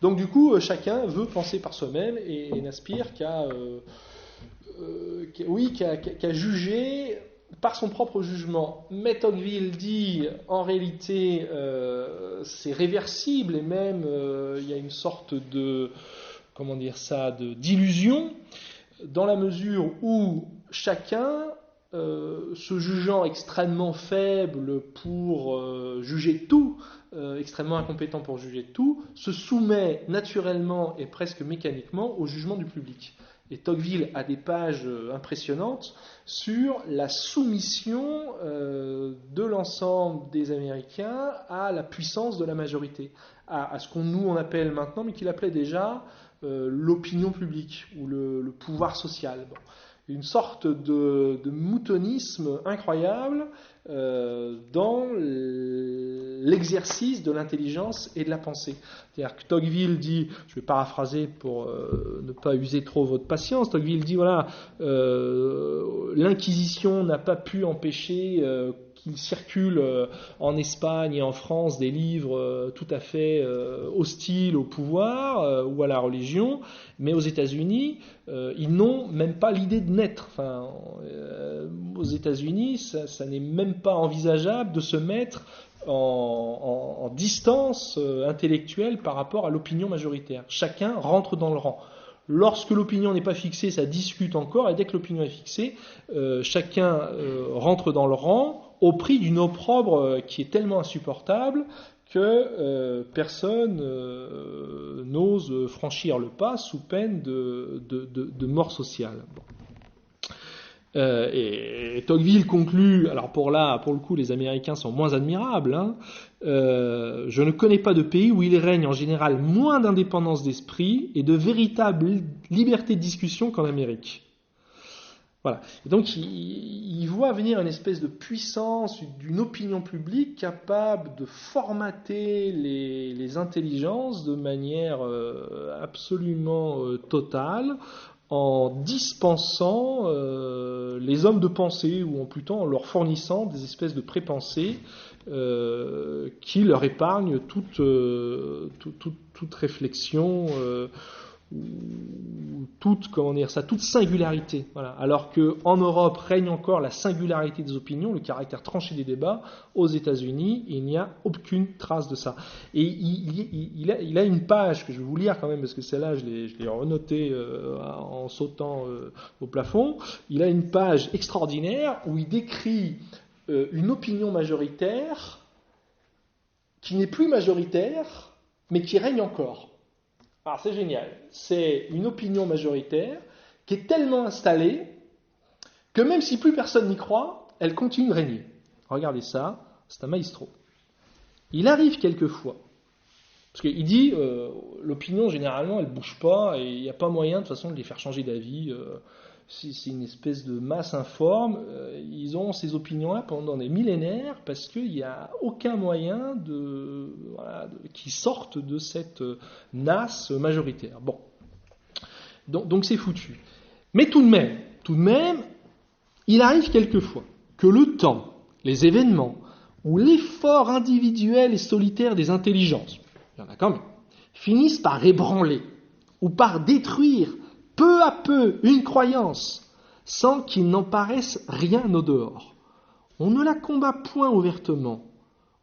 Speaker 1: Donc du coup, chacun veut penser par soi-même et n'aspire qu'à juger par son propre jugement. Mais Tocqueville dit, en réalité, c'est réversible et même il y a une sorte d'illusion, dans la mesure où chacun, se jugeant extrêmement faible pour juger tout, extrêmement incompétent pour juger tout, se soumet naturellement et presque mécaniquement au jugement du public. Et Tocqueville a des pages impressionnantes sur la soumission de l'ensemble des Américains à la puissance de la majorité, à ce qu'on appelle maintenant, mais qu'il appelait déjà l'opinion publique ou le pouvoir social. Bon. Une sorte de moutonisme incroyable dans l'exercice de l'intelligence et de la pensée. C'est-à-dire que Tocqueville dit, je vais paraphraser pour ne pas user trop votre patience, Tocqueville dit, voilà, l'Inquisition n'a pas pu empêcher qu'il circule en Espagne et en France des livres tout à fait hostiles au pouvoir ou à la religion, mais aux États-Unis, ils n'ont même pas l'idée de naître. Enfin, aux États-Unis, ça n'est même pas envisageable de se mettre en distance intellectuelle par rapport à l'opinion majoritaire. Chacun rentre dans le rang. Lorsque l'opinion n'est pas fixée, ça discute encore, et dès que l'opinion est fixée, chacun rentre dans le rang au prix d'une opprobre qui est tellement insupportable que personne n'ose franchir le pas sous peine de mort sociale. Bon. Et Tocqueville conclut, alors pour le coup les Américains sont moins admirables, hein, je ne connais pas de pays où il règne en général moins d'indépendance d'esprit et de véritable liberté de discussion qu'en Amérique. Voilà. Et donc il voit venir une espèce de puissance d'une opinion publique capable de formater les intelligences de manière absolument totale, en dispensant les hommes de pensée, ou plutôt en leur fournissant des espèces de prépensées qui leur épargnent toute réflexion, toute singularité. Voilà. Alors qu'en Europe règne encore la singularité des opinions, le caractère tranché des débats, aux États-Unis, il n'y a aucune trace de ça. Et il a une page que je vais vous lire quand même, parce que celle-là, je l'ai renotée en sautant au plafond. Il a une page extraordinaire où il décrit une opinion majoritaire qui n'est plus majoritaire, mais qui règne encore. Alors c'est génial, c'est une opinion majoritaire qui est tellement installée que même si plus personne n'y croit, elle continue de régner. Regardez ça, c'est un maestro. Il arrive quelquefois, parce qu'il dit l'opinion généralement elle ne bouge pas et il n'y a pas moyen de toute façon de les faire changer d'avis. C'est une espèce de masse informe. Ils ont ces opinions-là pendant des millénaires parce qu'il n'y a aucun moyen qu'ils sortent de cette nasse majoritaire. Bon, donc c'est foutu. Mais tout de même, il arrive quelquefois que le temps, les événements ou l'effort individuel et solitaire des intelligences, il y en a quand même, finissent par ébranler ou par détruire peu à peu une croyance, sans qu'il n'en paraisse rien au dehors. On ne la combat point ouvertement,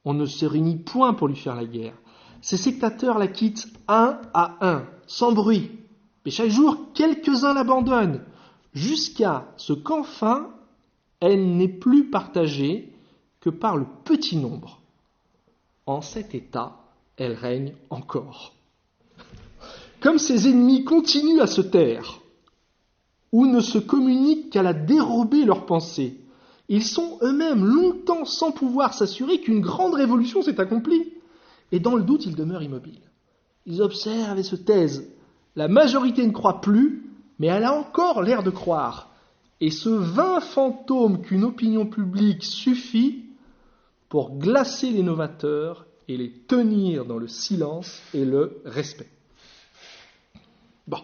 Speaker 1: on ne se réunit point pour lui faire la guerre. Ses sectateurs la quittent un à un, sans bruit, mais chaque jour quelques-uns l'abandonnent, jusqu'à ce qu'enfin elle n'est plus partagée que par le petit nombre. En cet état, elle règne encore. Comme ses ennemis continuent à se taire, ou ne se communiquent qu'à la dérober leurs pensées, ils sont eux-mêmes longtemps sans pouvoir s'assurer qu'une grande révolution s'est accomplie. Et dans le doute, ils demeurent immobiles. Ils observent et se taisent. La majorité ne croit plus, mais elle a encore l'air de croire. Et ce vain fantôme qu'une opinion publique suffit pour glacer les novateurs et les tenir dans le silence et le respect. Bon,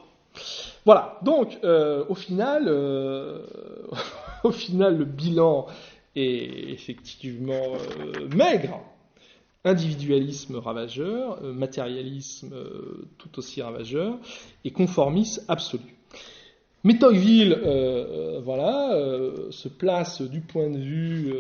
Speaker 1: voilà. Donc, au final, le bilan est effectivement maigre. Individualisme ravageur, matérialisme tout aussi ravageur, et conformisme absolu. Mais Tocqueville, se place du point de vue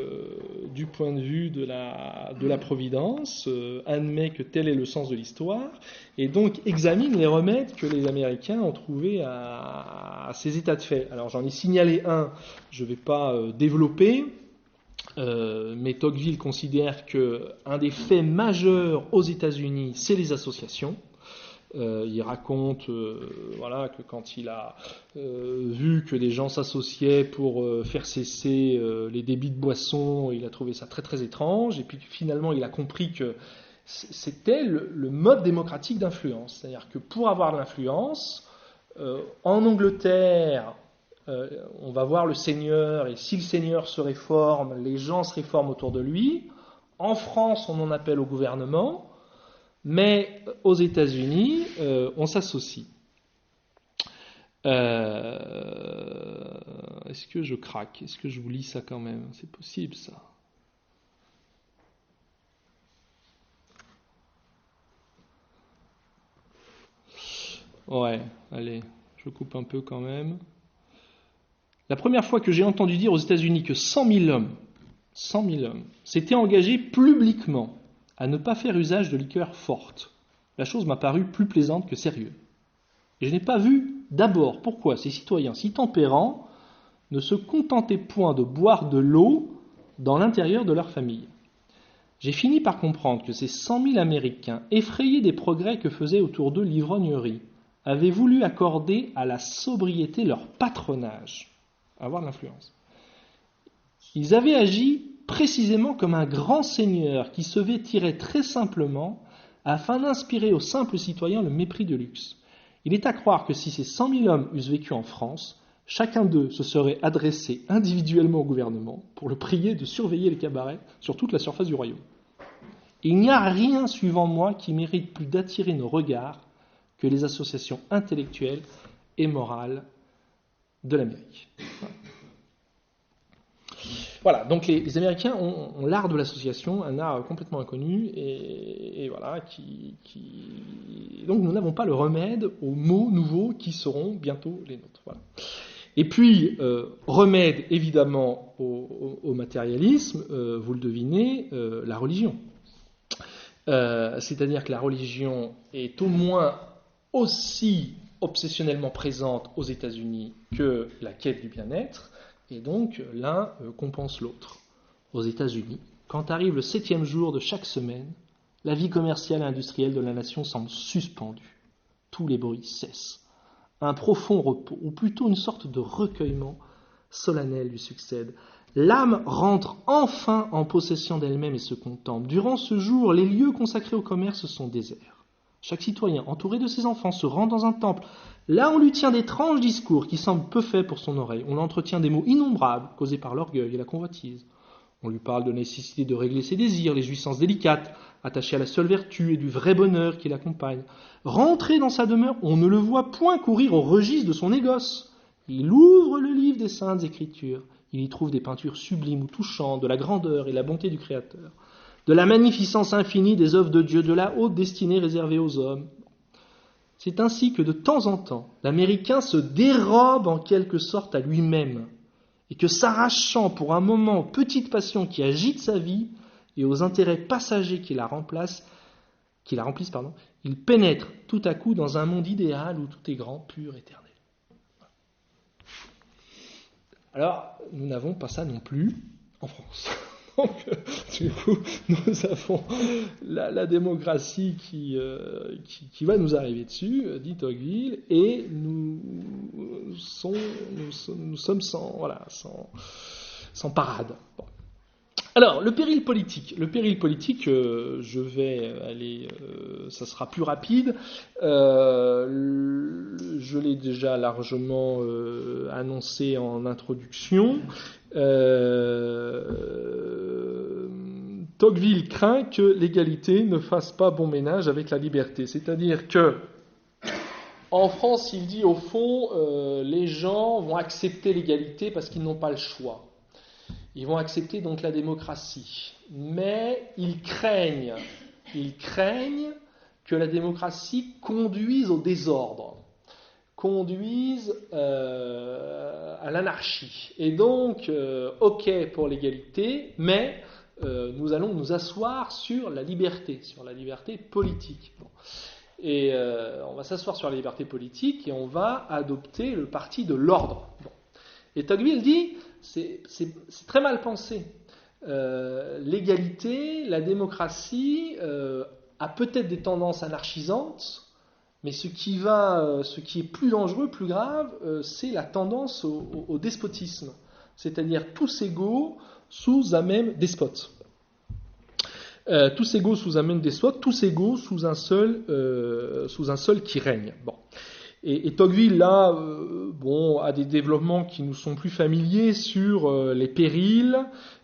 Speaker 1: de la providence, admet que tel est le sens de l'histoire, et donc examine les remèdes que les Américains ont trouvés à ces états de fait. Alors j'en ai signalé un, je ne vais pas développer, mais Tocqueville considère qu'un des faits majeurs aux États-Unis, c'est les associations. Il raconte que quand il a vu que les gens s'associaient pour faire cesser les débits de boissons, il a trouvé ça très très étrange, et puis finalement il a compris que c'était le mode démocratique d'influence. C'est-à-dire que pour avoir de l'influence, en Angleterre, on va voir le Seigneur, et si le Seigneur se réforme, les gens se réforment autour de lui. En France, on en appelle au gouvernement, mais aux États-Unis, on s'associe. Est-ce que je craque? Est-ce que je vous lis ça quand même? C'est possible, ça. Ouais, allez, je coupe un peu quand même. La première fois que j'ai entendu dire aux États-Unis que 100 000 hommes s'étaient engagés publiquement à ne pas faire usage de liqueurs fortes, la chose m'a paru plus plaisante que sérieuse. Et je n'ai pas vu d'abord pourquoi ces citoyens si tempérants ne se contentaient point de boire de l'eau dans l'intérieur de leur famille. J'ai fini par comprendre que ces 100 000 Américains, effrayés des progrès que faisait autour d'eux l'ivrognerie, avaient voulu accorder à la sobriété leur patronage, avoir de l'influence. Ils avaient agi précisément comme un grand seigneur qui se vêtirait très simplement afin d'inspirer aux simples citoyens le mépris de luxe. Il est à croire que si ces 100 000 hommes eussent vécu en France, chacun d'eux se serait adressé individuellement au gouvernement pour le prier de surveiller les cabarets sur toute la surface du royaume. Il n'y a rien, suivant moi, qui mérite plus d'attirer nos regards que les associations intellectuelles et morales de l'Amérique. Voilà, donc les Américains ont l'art de l'association, un art complètement inconnu, et voilà, donc nous n'avons pas le remède aux mots nouveaux qui seront bientôt les nôtres. Voilà. Et puis, remède évidemment au matérialisme, vous le devinez, la religion. C'est-à-dire que la religion est au moins aussi obsessionnellement présente aux États-Unis que la quête du bien-être, et donc l'un compense l'autre. Aux États-Unis, quand arrive le 7e jour de chaque semaine, la vie commerciale et industrielle de la nation semble suspendue. Tous les bruits cessent. Un profond repos, ou plutôt une sorte de recueillement solennel lui succède. L'âme rentre enfin en possession d'elle-même et se contemple. Durant ce jour, les lieux consacrés au commerce sont déserts. Chaque citoyen, entouré de ses enfants, se rend dans un temple. Là, on lui tient d'étranges discours qui semblent peu faits pour son oreille. On l'entretient des mots innombrables causés par l'orgueil et la convoitise. On lui parle de la nécessité de régler ses désirs, les jouissances délicates, attachées à la seule vertu et du vrai bonheur qui l'accompagne. Rentré dans sa demeure, on ne le voit point courir au registre de son négoce. Il ouvre le livre des Saintes Écritures. Il y trouve des peintures sublimes ou touchantes de la grandeur et la bonté du Créateur, de la magnificence infinie des œuvres de Dieu, de la haute destinée réservée aux hommes. C'est ainsi que de temps en temps, l'Américain se dérobe en quelque sorte à lui-même, et que s'arrachant pour un moment aux petites passions qui agitent sa vie et aux intérêts passagers qui la remplissent, il pénètre tout à coup dans un monde idéal où tout est grand, pur, éternel. Alors, nous n'avons pas ça non plus en France. Donc, du coup, nous avons la démocratie qui va nous arriver dessus, dit Tocqueville, et nous sommes sans parade. Bon. Alors, le péril politique, je vais aller, ça sera plus rapide. Je l'ai déjà largement annoncé en introduction. Tocqueville craint que l'égalité ne fasse pas bon ménage avec la liberté. C'est-à-dire que, en France, il dit au fond, les gens vont accepter l'égalité parce qu'ils n'ont pas le choix. Ils vont accepter donc la démocratie. Mais ils craignent que la démocratie conduise au désordre, conduise à l'anarchie. Et donc, ok pour l'égalité, mais nous allons nous asseoir sur la liberté politique. Bon. Et on va s'asseoir sur la liberté politique et on va adopter le parti de l'ordre. Bon. Et Tocqueville dit, c'est très mal pensé. L'égalité, la démocratie a peut-être des tendances anarchisantes, mais ce qui est plus dangereux, plus grave, c'est la tendance au despotisme, c'est-à-dire tous égaux sous un même despote. Tous égaux sous un même despote, tous égaux sous un seul qui règne. Bon. Et Tocqueville, là, a des développements qui nous sont plus familiers sur les périls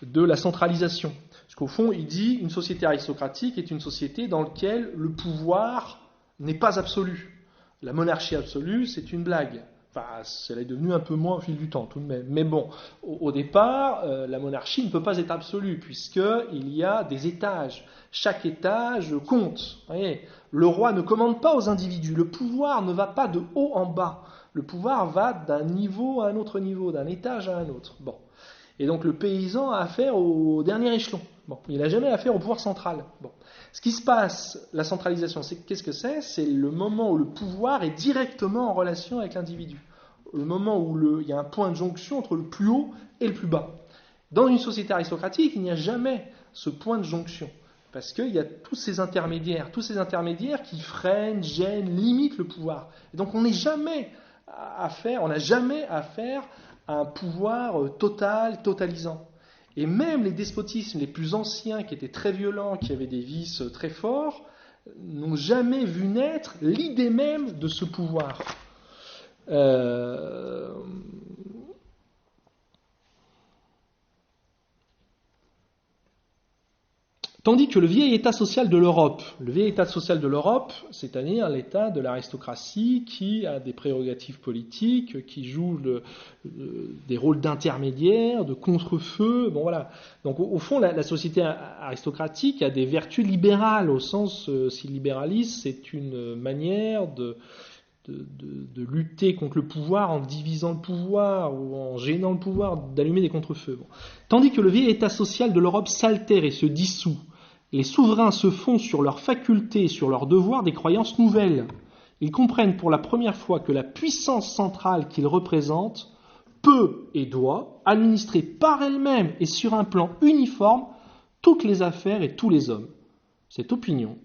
Speaker 1: de la centralisation, Parce qu'au fond, il dit une société aristocratique est une société dans laquelle le pouvoir n'est pas absolu. La monarchie absolue, c'est une blague. Enfin, elle est devenue un peu moins au fil du temps, tout de même. Mais bon, au départ, la monarchie ne peut pas être absolue, puisqu'il y a des étages. Chaque étage compte. Vous voyez, le roi ne commande pas aux individus. Le pouvoir ne va pas de haut en bas. Le pouvoir va d'un niveau à un autre niveau, d'un étage à un autre. Bon. Et donc le paysan a affaire au dernier échelon. Bon. Il n'a jamais affaire au pouvoir central. Bon. Ce qui se passe, la centralisation, qu'est-ce que c'est ? C'est le moment où le pouvoir est directement en relation avec l'individu. Le moment où il y a un point de jonction entre le plus haut et le plus bas. Dans une société aristocratique, il n'y a jamais ce point de jonction. Parce qu'il y a tous ces intermédiaires qui freinent, gênent, limitent le pouvoir. Et donc on n'a jamais affaire à un pouvoir total, totalisant. Et même les despotismes les plus anciens, qui étaient très violents, qui avaient des vices très forts, n'ont jamais vu naître l'idée même de ce pouvoir. Tandis que le vieil état social de l'Europe, c'est-à-dire l'état de l'aristocratie qui a des prérogatives politiques, qui joue des rôles d'intermédiaire, de contre-feu, bon voilà. Donc au fond, la société aristocratique a des vertus libérales, au sens, si le libéralisme, c'est une manière de lutter contre le pouvoir en divisant le pouvoir ou en gênant le pouvoir, d'allumer des contre-feux. Bon. Tandis que le vieil état social de l'Europe s'altère et se dissout, les souverains se font sur leurs facultés et sur leurs devoirs des croyances nouvelles. Ils comprennent pour la première fois que la puissance centrale qu'ils représentent peut et doit administrer par elle-même et sur un plan uniforme toutes les affaires et tous les hommes. Cette opinion,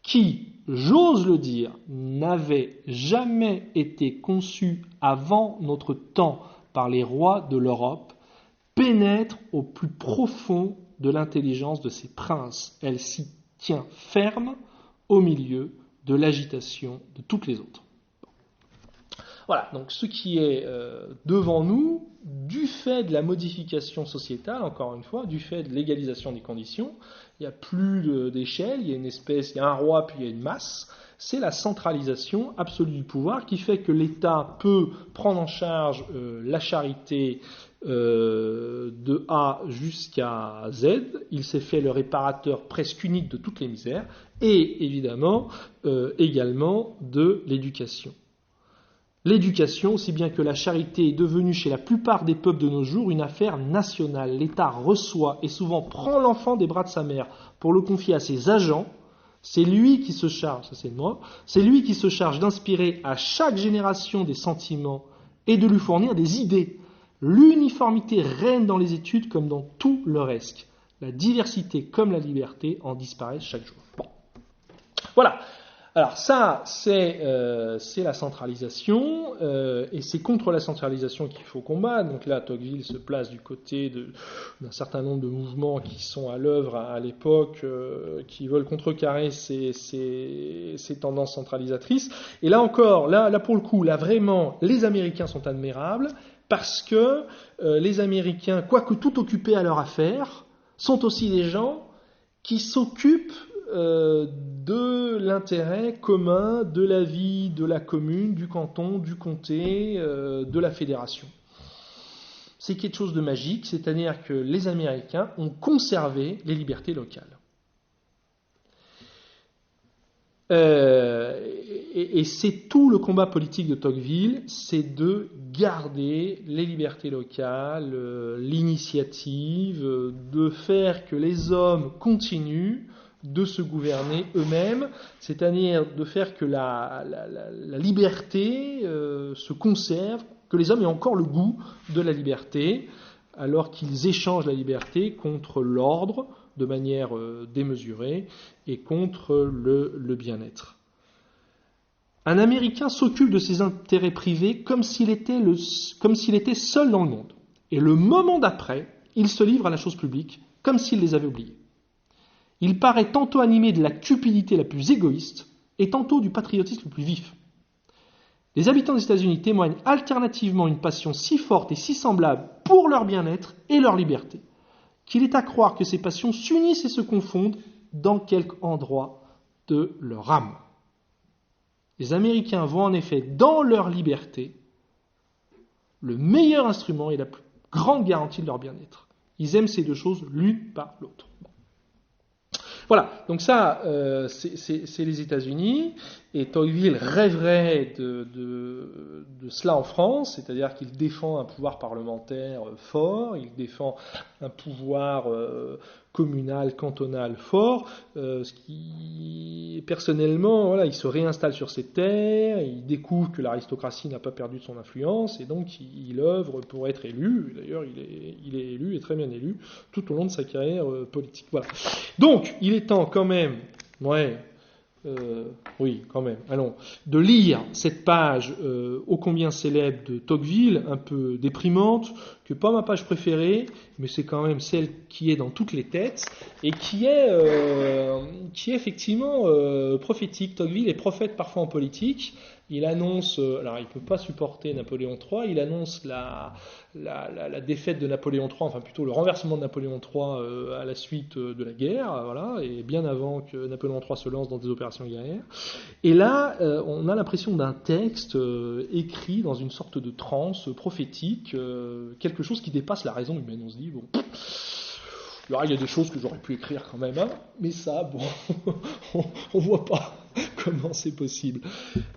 Speaker 1: qui, j'ose le dire, n'avait jamais été conçue avant notre temps par les rois de l'Europe, pénètre au plus profond de l'intelligence de ces princes. Elle s'y tient ferme au milieu de l'agitation de toutes les autres. Voilà, donc ce qui est devant nous, du fait de la modification sociétale, encore une fois, du fait de l'égalisation des conditions, il n'y a plus d'échelle, il y a un roi puis il y a une masse, c'est la centralisation absolue du pouvoir qui fait que l'État peut prendre en charge la charité de A jusqu'à Z, il s'est fait le réparateur presque unique de toutes les misères, et évidemment également de l'éducation. L'éducation, aussi bien que la charité, est devenue chez la plupart des peuples de nos jours une affaire nationale. L'État reçoit et souvent prend l'enfant des bras de sa mère pour le confier à ses agents. C'est lui qui se charge, ça c'est moi, c'est lui qui se charge d'inspirer à chaque génération des sentiments et de lui fournir des idées. L'uniformité règne dans les études comme dans tout le reste. La diversité comme la liberté en disparaissent chaque jour. Bon. Voilà. Alors ça, c'est la centralisation, et c'est contre la centralisation qu'il faut combattre. Donc là, Tocqueville se place du côté d'un certain nombre de mouvements qui sont à l'œuvre à l'époque, qui veulent contrecarrer ces tendances centralisatrices. Et là encore, là pour le coup, là vraiment, les Américains sont admirables, parce que les Américains, quoique tout occupés à leur affaire, sont aussi des gens qui s'occupent de l'intérêt commun de la vie de la commune, du canton, du comté, de la fédération. C'est quelque chose de magique, c'est-à-dire que les Américains ont conservé les libertés locales. Et c'est tout le combat politique de Tocqueville, c'est de garder les libertés locales, l'initiative, de faire que les hommes continuent de se gouverner eux-mêmes, c'est-à-dire de faire que la liberté se conserve, que les hommes aient encore le goût de la liberté, alors qu'ils échangent la liberté contre l'ordre de manière démesurée et contre le bien-être. Un Américain s'occupe de ses intérêts privés comme s'il était seul dans le monde. Et le moment d'après, il se livre à la chose publique comme s'il les avait oubliés. Il paraît tantôt animé de la cupidité la plus égoïste et tantôt du patriotisme le plus vif. Les habitants des États-Unis témoignent alternativement une passion si forte et si semblable pour leur bien-être et leur liberté.
Speaker 2: qu'il est à croire que ces passions s'unissent et se confondent dans quelque endroit de leur âme. Les Américains voient en effet dans leur liberté le meilleur instrument et la plus grande garantie de leur bien-être. Ils aiment ces deux choses l'une par l'autre. Voilà, donc ça, c'est les États-Unis, et Tocqueville rêverait de cela en France, c'est-à-dire qu'il défend un pouvoir parlementaire fort, il défend un pouvoir communal, cantonal fort, ce qui, personnellement, voilà, il se réinstalle sur ses terres, il découvre que l'aristocratie n'a pas perdu de son influence, et donc il œuvre pour être élu. D'ailleurs, il est élu, et très bien élu, tout au long de sa carrière politique. Voilà. Donc, il est temps quand même, oui, quand même, allons, de lire cette page ô combien célèbre de Tocqueville, un peu déprimante, qui n'est pas ma page préférée, mais c'est quand même celle qui est dans toutes les têtes, et qui est effectivement prophétique. Tocqueville est prophète parfois en politique. Il annonce, alors il ne peut pas supporter Napoléon III, il annonce la défaite de Napoléon III, enfin plutôt le renversement de Napoléon III à la suite de la guerre, voilà, et bien avant que Napoléon III se lance dans des opérations guerrières. Et là, on a l'impression d'un texte écrit dans une sorte de transe prophétique, quelque chose qui dépasse la raison humaine. On se dit, bon, alors il y a des choses que j'aurais pu écrire quand même, hein, mais ça, bon, on voit pas comment c'est possible.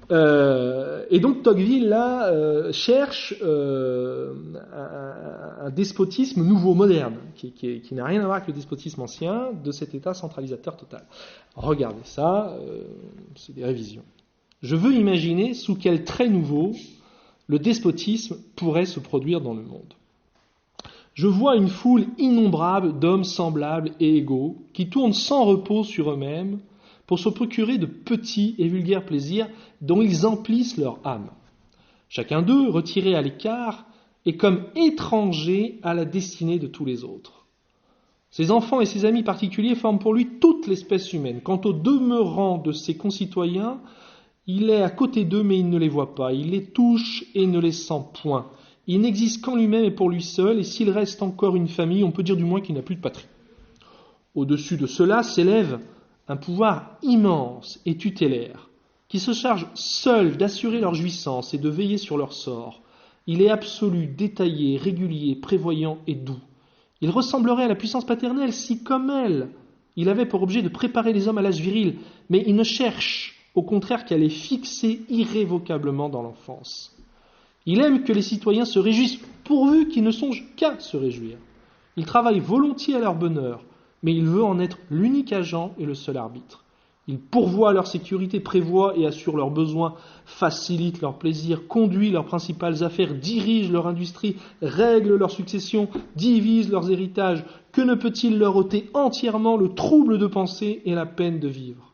Speaker 2: Et donc Tocqueville, là, cherche un despotisme nouveau, moderne, qui n'a rien à voir avec le despotisme ancien de cet État centralisateur total. Regardez ça, c'est des révisions. Je veux imaginer sous quel trait nouveau le despotisme pourrait se produire dans le monde. Je vois une foule innombrable d'hommes semblables et égaux qui tournent sans repos sur eux-mêmes pour se procurer de petits et vulgaires plaisirs dont ils emplissent leur âme. Chacun d'eux, retiré à l'écart, est comme étranger à la destinée de tous les autres. Ses enfants et ses amis particuliers forment pour lui toute l'espèce humaine. Quant au demeurant de ses concitoyens, il est à côté d'eux mais il ne les voit pas. Il les touche et ne les sent point. Il n'existe qu'en lui-même et pour lui seul, et s'il reste encore une famille, on peut dire du moins qu'il n'a plus de patrie. Au-dessus de cela s'élève un pouvoir immense et tutélaire, qui se charge seul d'assurer leur jouissance et de veiller sur leur sort. Il est absolu, détaillé, régulier, prévoyant et doux. Il ressemblerait à la puissance paternelle si, comme elle, il avait pour objet de préparer les hommes à l'âge viril, mais il ne cherche, au contraire, qu'à les fixer irrévocablement dans l'enfance. Il aime que les citoyens se réjouissent, pourvu qu'ils ne songent qu'à se réjouir. Il travaille volontiers à leur bonheur, mais il veut en être l'unique agent et le seul arbitre. Il pourvoit à leur sécurité, prévoit et assure leurs besoins, facilite leurs plaisirs, conduit leurs principales affaires, dirige leur industrie, règle leur succession, divise leurs héritages. Que ne peut-il leur ôter entièrement le trouble de penser et la peine de vivre ?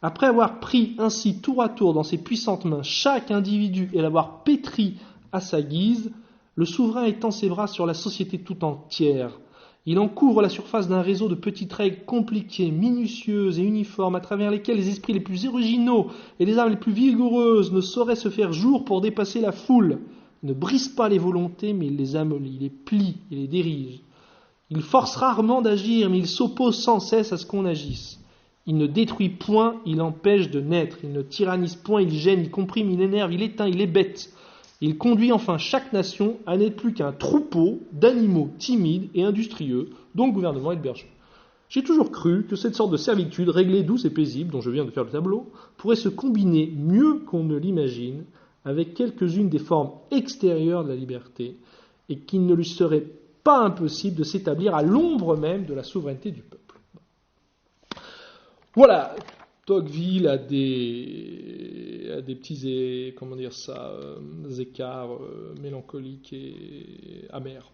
Speaker 2: Après avoir pris ainsi tour à tour dans ses puissantes mains chaque individu et l'avoir pétri à sa guise, le souverain étend ses bras sur la société tout entière. Il en couvre la surface d'un réseau de petites règles compliquées, minutieuses et uniformes, à travers lesquelles les esprits les plus originaux et les âmes les plus vigoureuses ne sauraient se faire jour pour dépasser la foule. Il ne brise pas les volontés, mais il les amollit, il les plie, il les dirige. Il force rarement d'agir, mais il s'oppose sans cesse à ce qu'on agisse. Il ne détruit point, il empêche de naître. Il ne tyrannise point, il gêne, il comprime, il énerve, il éteint, il hébète. Il conduit enfin chaque nation à n'être plus qu'un troupeau d'animaux timides et industrieux, dont le gouvernement est le berger. J'ai toujours cru que cette sorte de servitude, réglée, douce et paisible, dont je viens de faire le tableau, pourrait se combiner mieux qu'on ne l'imagine avec quelques-unes des formes extérieures de la liberté, et qu'il ne lui serait pas impossible de s'établir à l'ombre même de la souveraineté du peuple. Voilà, Tocqueville a des petits écarts mélancoliques et amers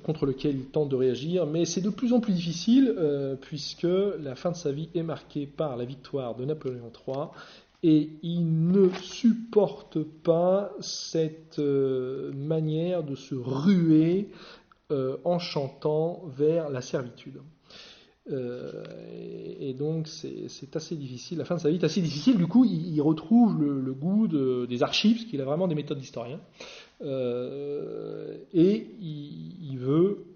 Speaker 2: contre lesquels il tente de réagir, mais c'est de plus en plus difficile puisque la fin de sa vie est marquée par la victoire de Napoléon III et il ne supporte pas cette manière de se ruer en chantant vers la servitude. Et donc c'est assez difficile, la fin de sa vie est assez difficile, du coup il retrouve le goût des archives, parce qu'il a vraiment des méthodes d'historien, et il veut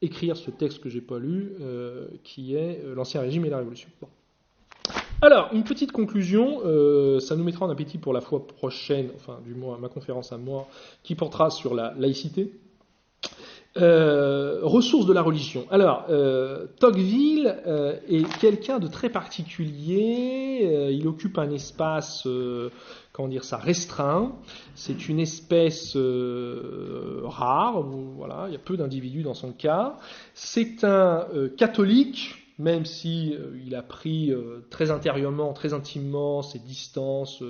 Speaker 2: écrire ce texte que j'ai pas lu, qui est l'Ancien Régime et la Révolution. Bon. Alors, une petite conclusion, ça nous mettra en appétit pour la fois prochaine, enfin du moins ma conférence à moi, qui portera sur la laïcité. Ressources de la religion. Alors, Tocqueville est quelqu'un de très particulier. Il occupe un espace, restreint. C'est une espèce rare. Voilà, il y a peu d'individus dans son cas. C'est un catholique, même si il a pris très intérieurement, très intimement ses distances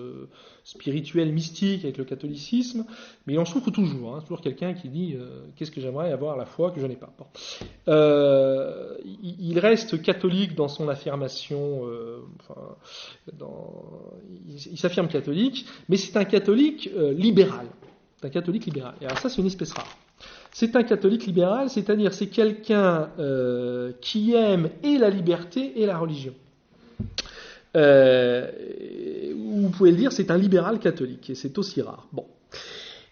Speaker 2: spirituelles, mystiques avec le catholicisme, mais il en souffre toujours. Hein, toujours quelqu'un qui dit qu'est-ce que j'aimerais avoir à la foi que je n'ai pas. Bon. Il reste catholique dans son affirmation. Il s'affirme catholique, mais c'est un catholique libéral. C'est un catholique libéral. Et alors ça, c'est une espèce rare. C'est un catholique libéral, c'est-à-dire c'est quelqu'un qui aime et la liberté et la religion. Vous pouvez le dire, c'est un libéral catholique, et c'est aussi rare. Bon.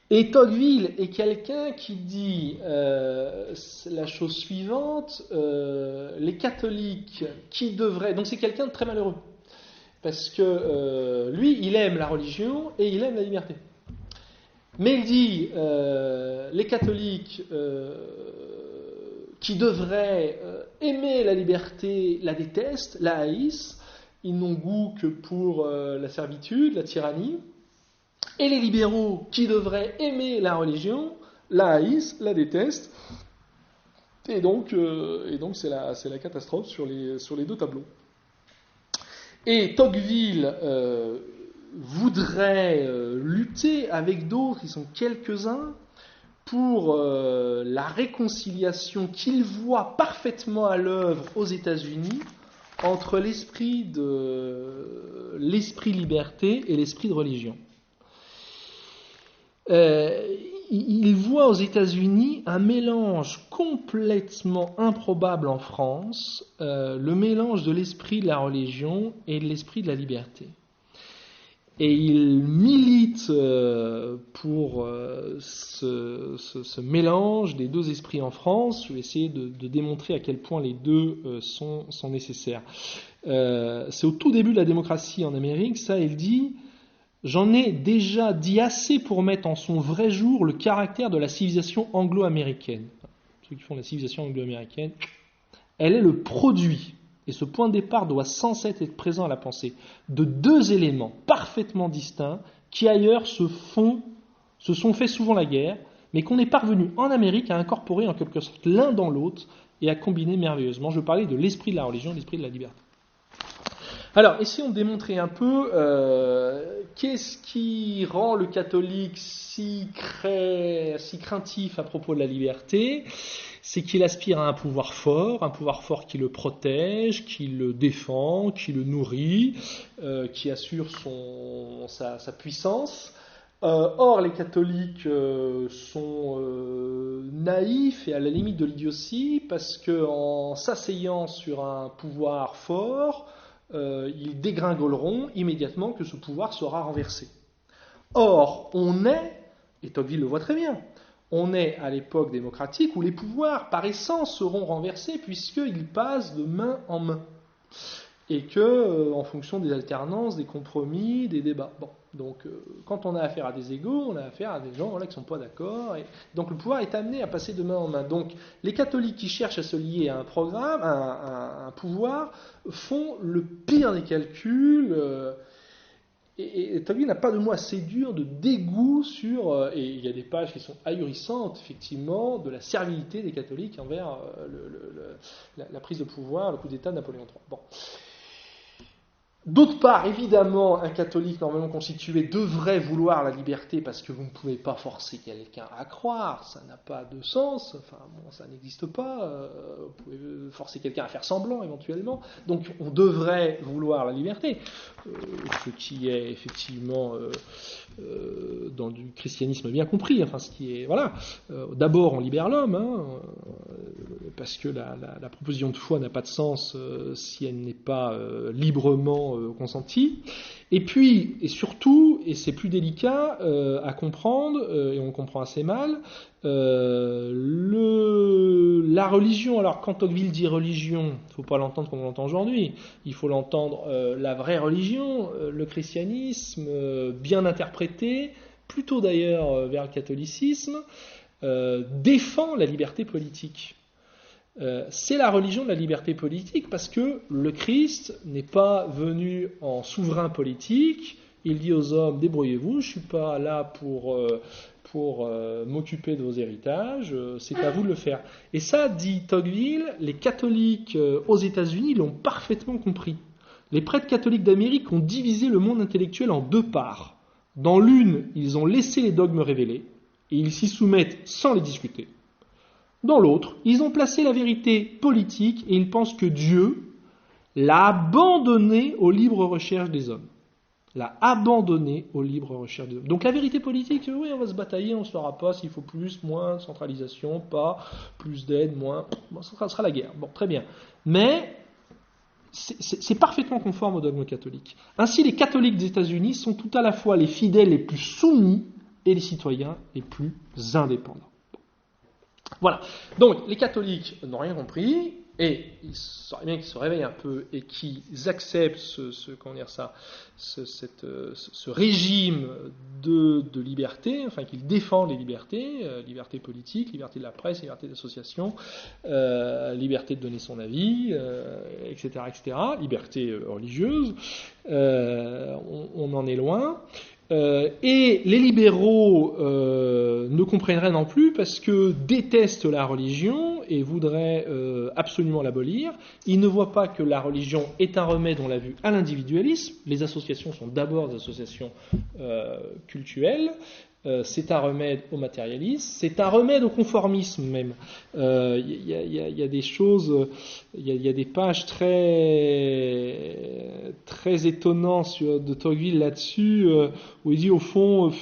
Speaker 2: Et Tocqueville est quelqu'un qui dit la chose suivante, les catholiques qui devraient... Donc c'est quelqu'un de très malheureux, parce que lui, il aime la religion et il aime la liberté. Mais il dit, les catholiques qui devraient aimer la liberté la détestent, la haïssent, ils n'ont goût que pour la servitude, la tyrannie, et les libéraux qui devraient aimer la religion la haïssent, la détestent, et donc c'est la catastrophe sur les deux tableaux. Et Tocqueville voudrait lutter avec d'autres, qui sont quelques-uns, pour la réconciliation qu'il voit parfaitement à l'œuvre aux États-Unis entre l'esprit liberté et l'esprit de religion. Il voit aux États-Unis un mélange complètement improbable en France, le mélange de l'esprit de la religion et de l'esprit de la liberté. Et il milite pour ce mélange des deux esprits en France. Je vais essayer de démontrer à quel point les deux sont nécessaires. C'est au tout début de la démocratie en Amérique, ça, il dit « J'en ai déjà dit assez pour mettre en son vrai jour le caractère de la civilisation anglo-américaine. » Ceux qui font la civilisation anglo-américaine, elle est le produit. Et ce point de départ doit sans cesse être présent à la pensée, de deux éléments parfaitement distincts qui ailleurs se sont fait souvent la guerre, mais qu'on est parvenu en Amérique à incorporer en quelque sorte l'un dans l'autre et à combiner merveilleusement. Je parlais de l'esprit de la religion, l'esprit de la liberté. Alors, essayons de démontrer un peu qu'est-ce qui rend le catholique si craintif à propos de la liberté. C'est qu'il aspire à un pouvoir fort qui le protège, qui le défend, qui le nourrit, qui assure sa puissance. Or, les catholiques sont naïfs et à la limite de l'idiotie, parce qu'en s'asseyant sur un pouvoir fort, ils dégringoleront immédiatement que ce pouvoir sera renversé. Or, et Tocqueville le voit très bien, on est à l'époque démocratique où les pouvoirs, par essence, seront renversés puisqu'ils passent de main en main. Et que, en fonction des alternances, des compromis, des débats. Bon, donc, quand on a affaire à des égaux, on a affaire à des gens qui ne sont pas d'accord. Et donc, le pouvoir est amené à passer de main en main. Donc, les catholiques qui cherchent à se lier à un programme, à un pouvoir, font le pire des calculs. Et Tocqueville n'a pas de mot assez dur de dégoût sur, et il y a des pages qui sont ahurissantes, effectivement, de la servilité des catholiques envers la prise de pouvoir, le coup d'État de Napoléon III. Bon. D'autre part, évidemment, un catholique normalement constitué devrait vouloir la liberté parce que vous ne pouvez pas forcer quelqu'un à croire, ça n'a pas de sens, ça n'existe pas, vous pouvez forcer quelqu'un à faire semblant éventuellement, donc on devrait vouloir la liberté, ce qui est effectivement dans du christianisme bien compris, ce qui est, voilà, d'abord on libère l'homme, parce que la proposition de foi n'a pas de sens si elle n'est pas librement consentie. Et puis, et surtout, et c'est plus délicat à comprendre, et on le comprend assez mal, la religion, alors quand Tocqueville dit religion, il ne faut pas l'entendre comme on l'entend aujourd'hui, il faut l'entendre la vraie religion, le christianisme, bien interprété, plutôt d'ailleurs vers le catholicisme, défend la liberté politique. C'est la religion de la liberté politique parce que le Christ n'est pas venu en souverain politique, il dit aux hommes débrouillez-vous, je ne suis pas là pour m'occuper de vos héritages, c'est à vous de le faire. Et ça, dit Tocqueville, les catholiques aux États-Unis l'ont parfaitement compris. Les prêtres catholiques d'Amérique ont divisé le monde intellectuel en deux parts. Dans l'une, ils ont laissé les dogmes révélés, et ils s'y soumettent sans les discuter. Dans l'autre, ils ont placé la vérité politique et ils pensent que Dieu l'a abandonné aux libres recherches des hommes. L'a abandonné aux libres recherches des hommes. Donc la vérité politique, oui, on va se batailler, on ne saura pas s'il faut plus, moins, centralisation, pas, plus d'aide, moins, bon, ça sera la guerre. Bon, très bien. Mais c'est parfaitement conforme au dogme catholique. Ainsi, les catholiques des États-Unis sont tout à la fois les fidèles les plus soumis et les citoyens les plus indépendants. Voilà. Donc, les catholiques n'ont rien compris, et il serait bien qu'ils se réveillent un peu et qu'ils acceptent ce régime de liberté, enfin qu'ils défendent les libertés, liberté politique, liberté de la presse, liberté d'association, liberté de donner son avis, etc., liberté religieuse. On en est loin. Et les libéraux ne comprennent rien non plus parce que détestent la religion et voudraient absolument l'abolir. Ils ne voient pas que la religion est un remède, on l'a vu, à l'individualisme. Les associations sont d'abord des associations cultuelles. C'est un remède au matérialisme, c'est un remède au conformisme même. Il y a des choses, il y a des pages très étonnantes de Tocqueville là-dessus, où il dit au fond,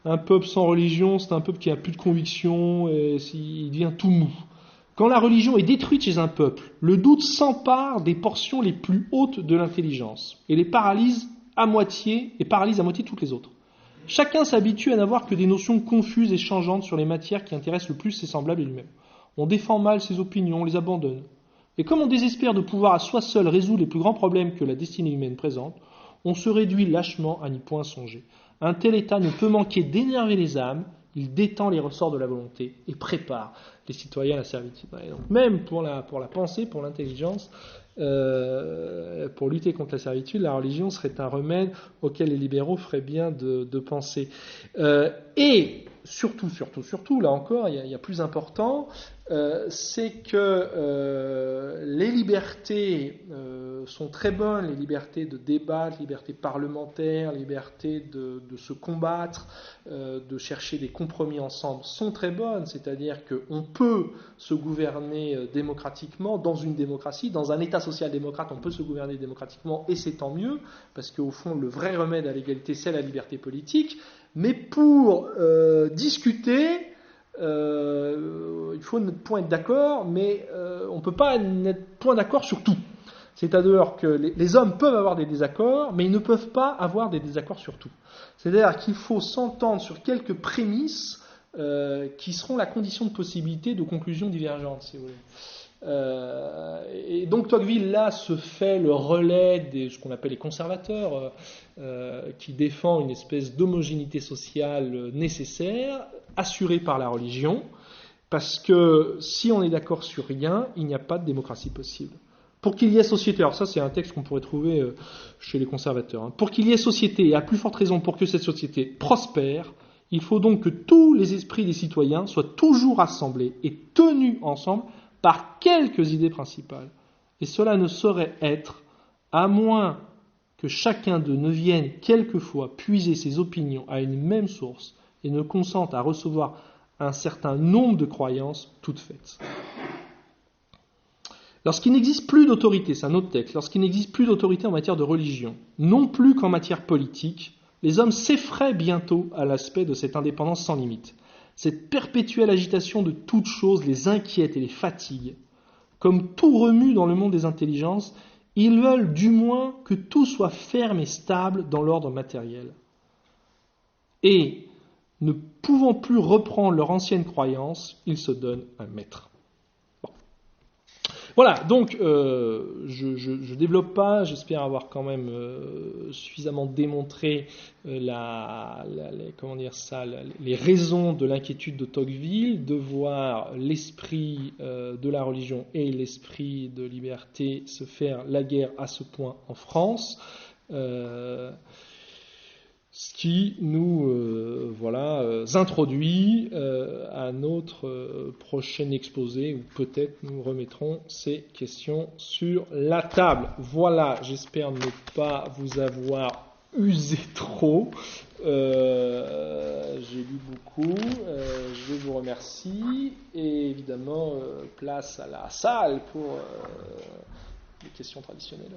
Speaker 2: un peuple sans religion, c'est un peuple qui n'a plus de conviction, et il devient tout mou. Quand la religion est détruite chez un peuple, le doute s'empare des portions les plus hautes de l'intelligence et paralyse à moitié toutes les autres. Chacun s'habitue à n'avoir que des notions confuses et changeantes sur les matières qui intéressent le plus ses semblables et lui-même. On défend mal ses opinions, on les abandonne. Et comme on désespère de pouvoir à soi seul résoudre les plus grands problèmes que la destinée humaine présente, on se réduit lâchement à n'y point songer. Un tel état ne peut manquer d'énerver les âmes, il détend les ressorts de la volonté et prépare les citoyens à la servitude. Et donc, même pour la pensée, pour l'intelligence, pour lutter contre la servitude, la religion serait un remède auquel les libéraux feraient bien de penser. Et surtout, là encore, il y a plus important, c'est que les libertés sont très bonnes, les libertés de débattre, liberté parlementaire, liberté de se combattre, de chercher des compromis ensemble sont très bonnes, c'est-à-dire qu'on peut se gouverner démocratiquement dans une démocratie, dans un État social-démocrate, on peut se gouverner démocratiquement et c'est tant mieux, parce qu'au fond, le vrai remède à l'égalité, c'est la liberté politique, mais pour discuter, il faut ne point être d'accord, mais on ne peut pas être point d'accord sur tout. C'est-à-dire que les hommes peuvent avoir des désaccords, mais ils ne peuvent pas avoir des désaccords sur tout. C'est-à-dire qu'il faut s'entendre sur quelques prémices qui seront la condition de possibilité de conclusions divergentes, si vous voulez. Et donc Tocqueville là se fait le relais de ce qu'on appelle les conservateurs, qui défend une espèce d'homogénéité sociale nécessaire, assurée par la religion, parce que si on est d'accord sur rien, il n'y a pas de démocratie possible. Pour qu'il y ait société, alors ça c'est un texte qu'on pourrait trouver chez les conservateurs, pour qu'il y ait société, et à plus forte raison pour que cette société prospère, il faut donc que tous les esprits des citoyens soient toujours rassemblés et tenus ensemble par quelques idées principales. Et cela ne saurait être, à moins que chacun d'eux ne vienne quelquefois puiser ses opinions à une même source et ne consente à recevoir un certain nombre de croyances toutes faites. Lorsqu'il n'existe plus d'autorité, c'est un autre texte, lorsqu'il n'existe plus d'autorité en matière de religion, non plus qu'en matière politique, les hommes s'effraient bientôt à l'aspect de cette indépendance sans limite. Cette perpétuelle agitation de toutes choses les inquiète et les fatigue. comme tout remue dans le monde des intelligences, ils veulent du moins que tout soit ferme et stable dans l'ordre matériel. Et, ne pouvant plus reprendre leur ancienne croyance, ils se donnent un maître. Bon. Voilà, donc je développe pas, j'espère avoir quand même suffisamment démontré les raisons de l'inquiétude de Tocqueville, de voir l'esprit de la religion et l'esprit de liberté se faire la guerre à ce point en France. Ce qui nous introduit à notre prochain exposé, où peut-être nous remettrons ces questions sur la table. Voilà, j'espère ne pas vous avoir usé trop. J'ai lu beaucoup, je vous remercie, et évidemment, place à la salle pour les questions traditionnelles.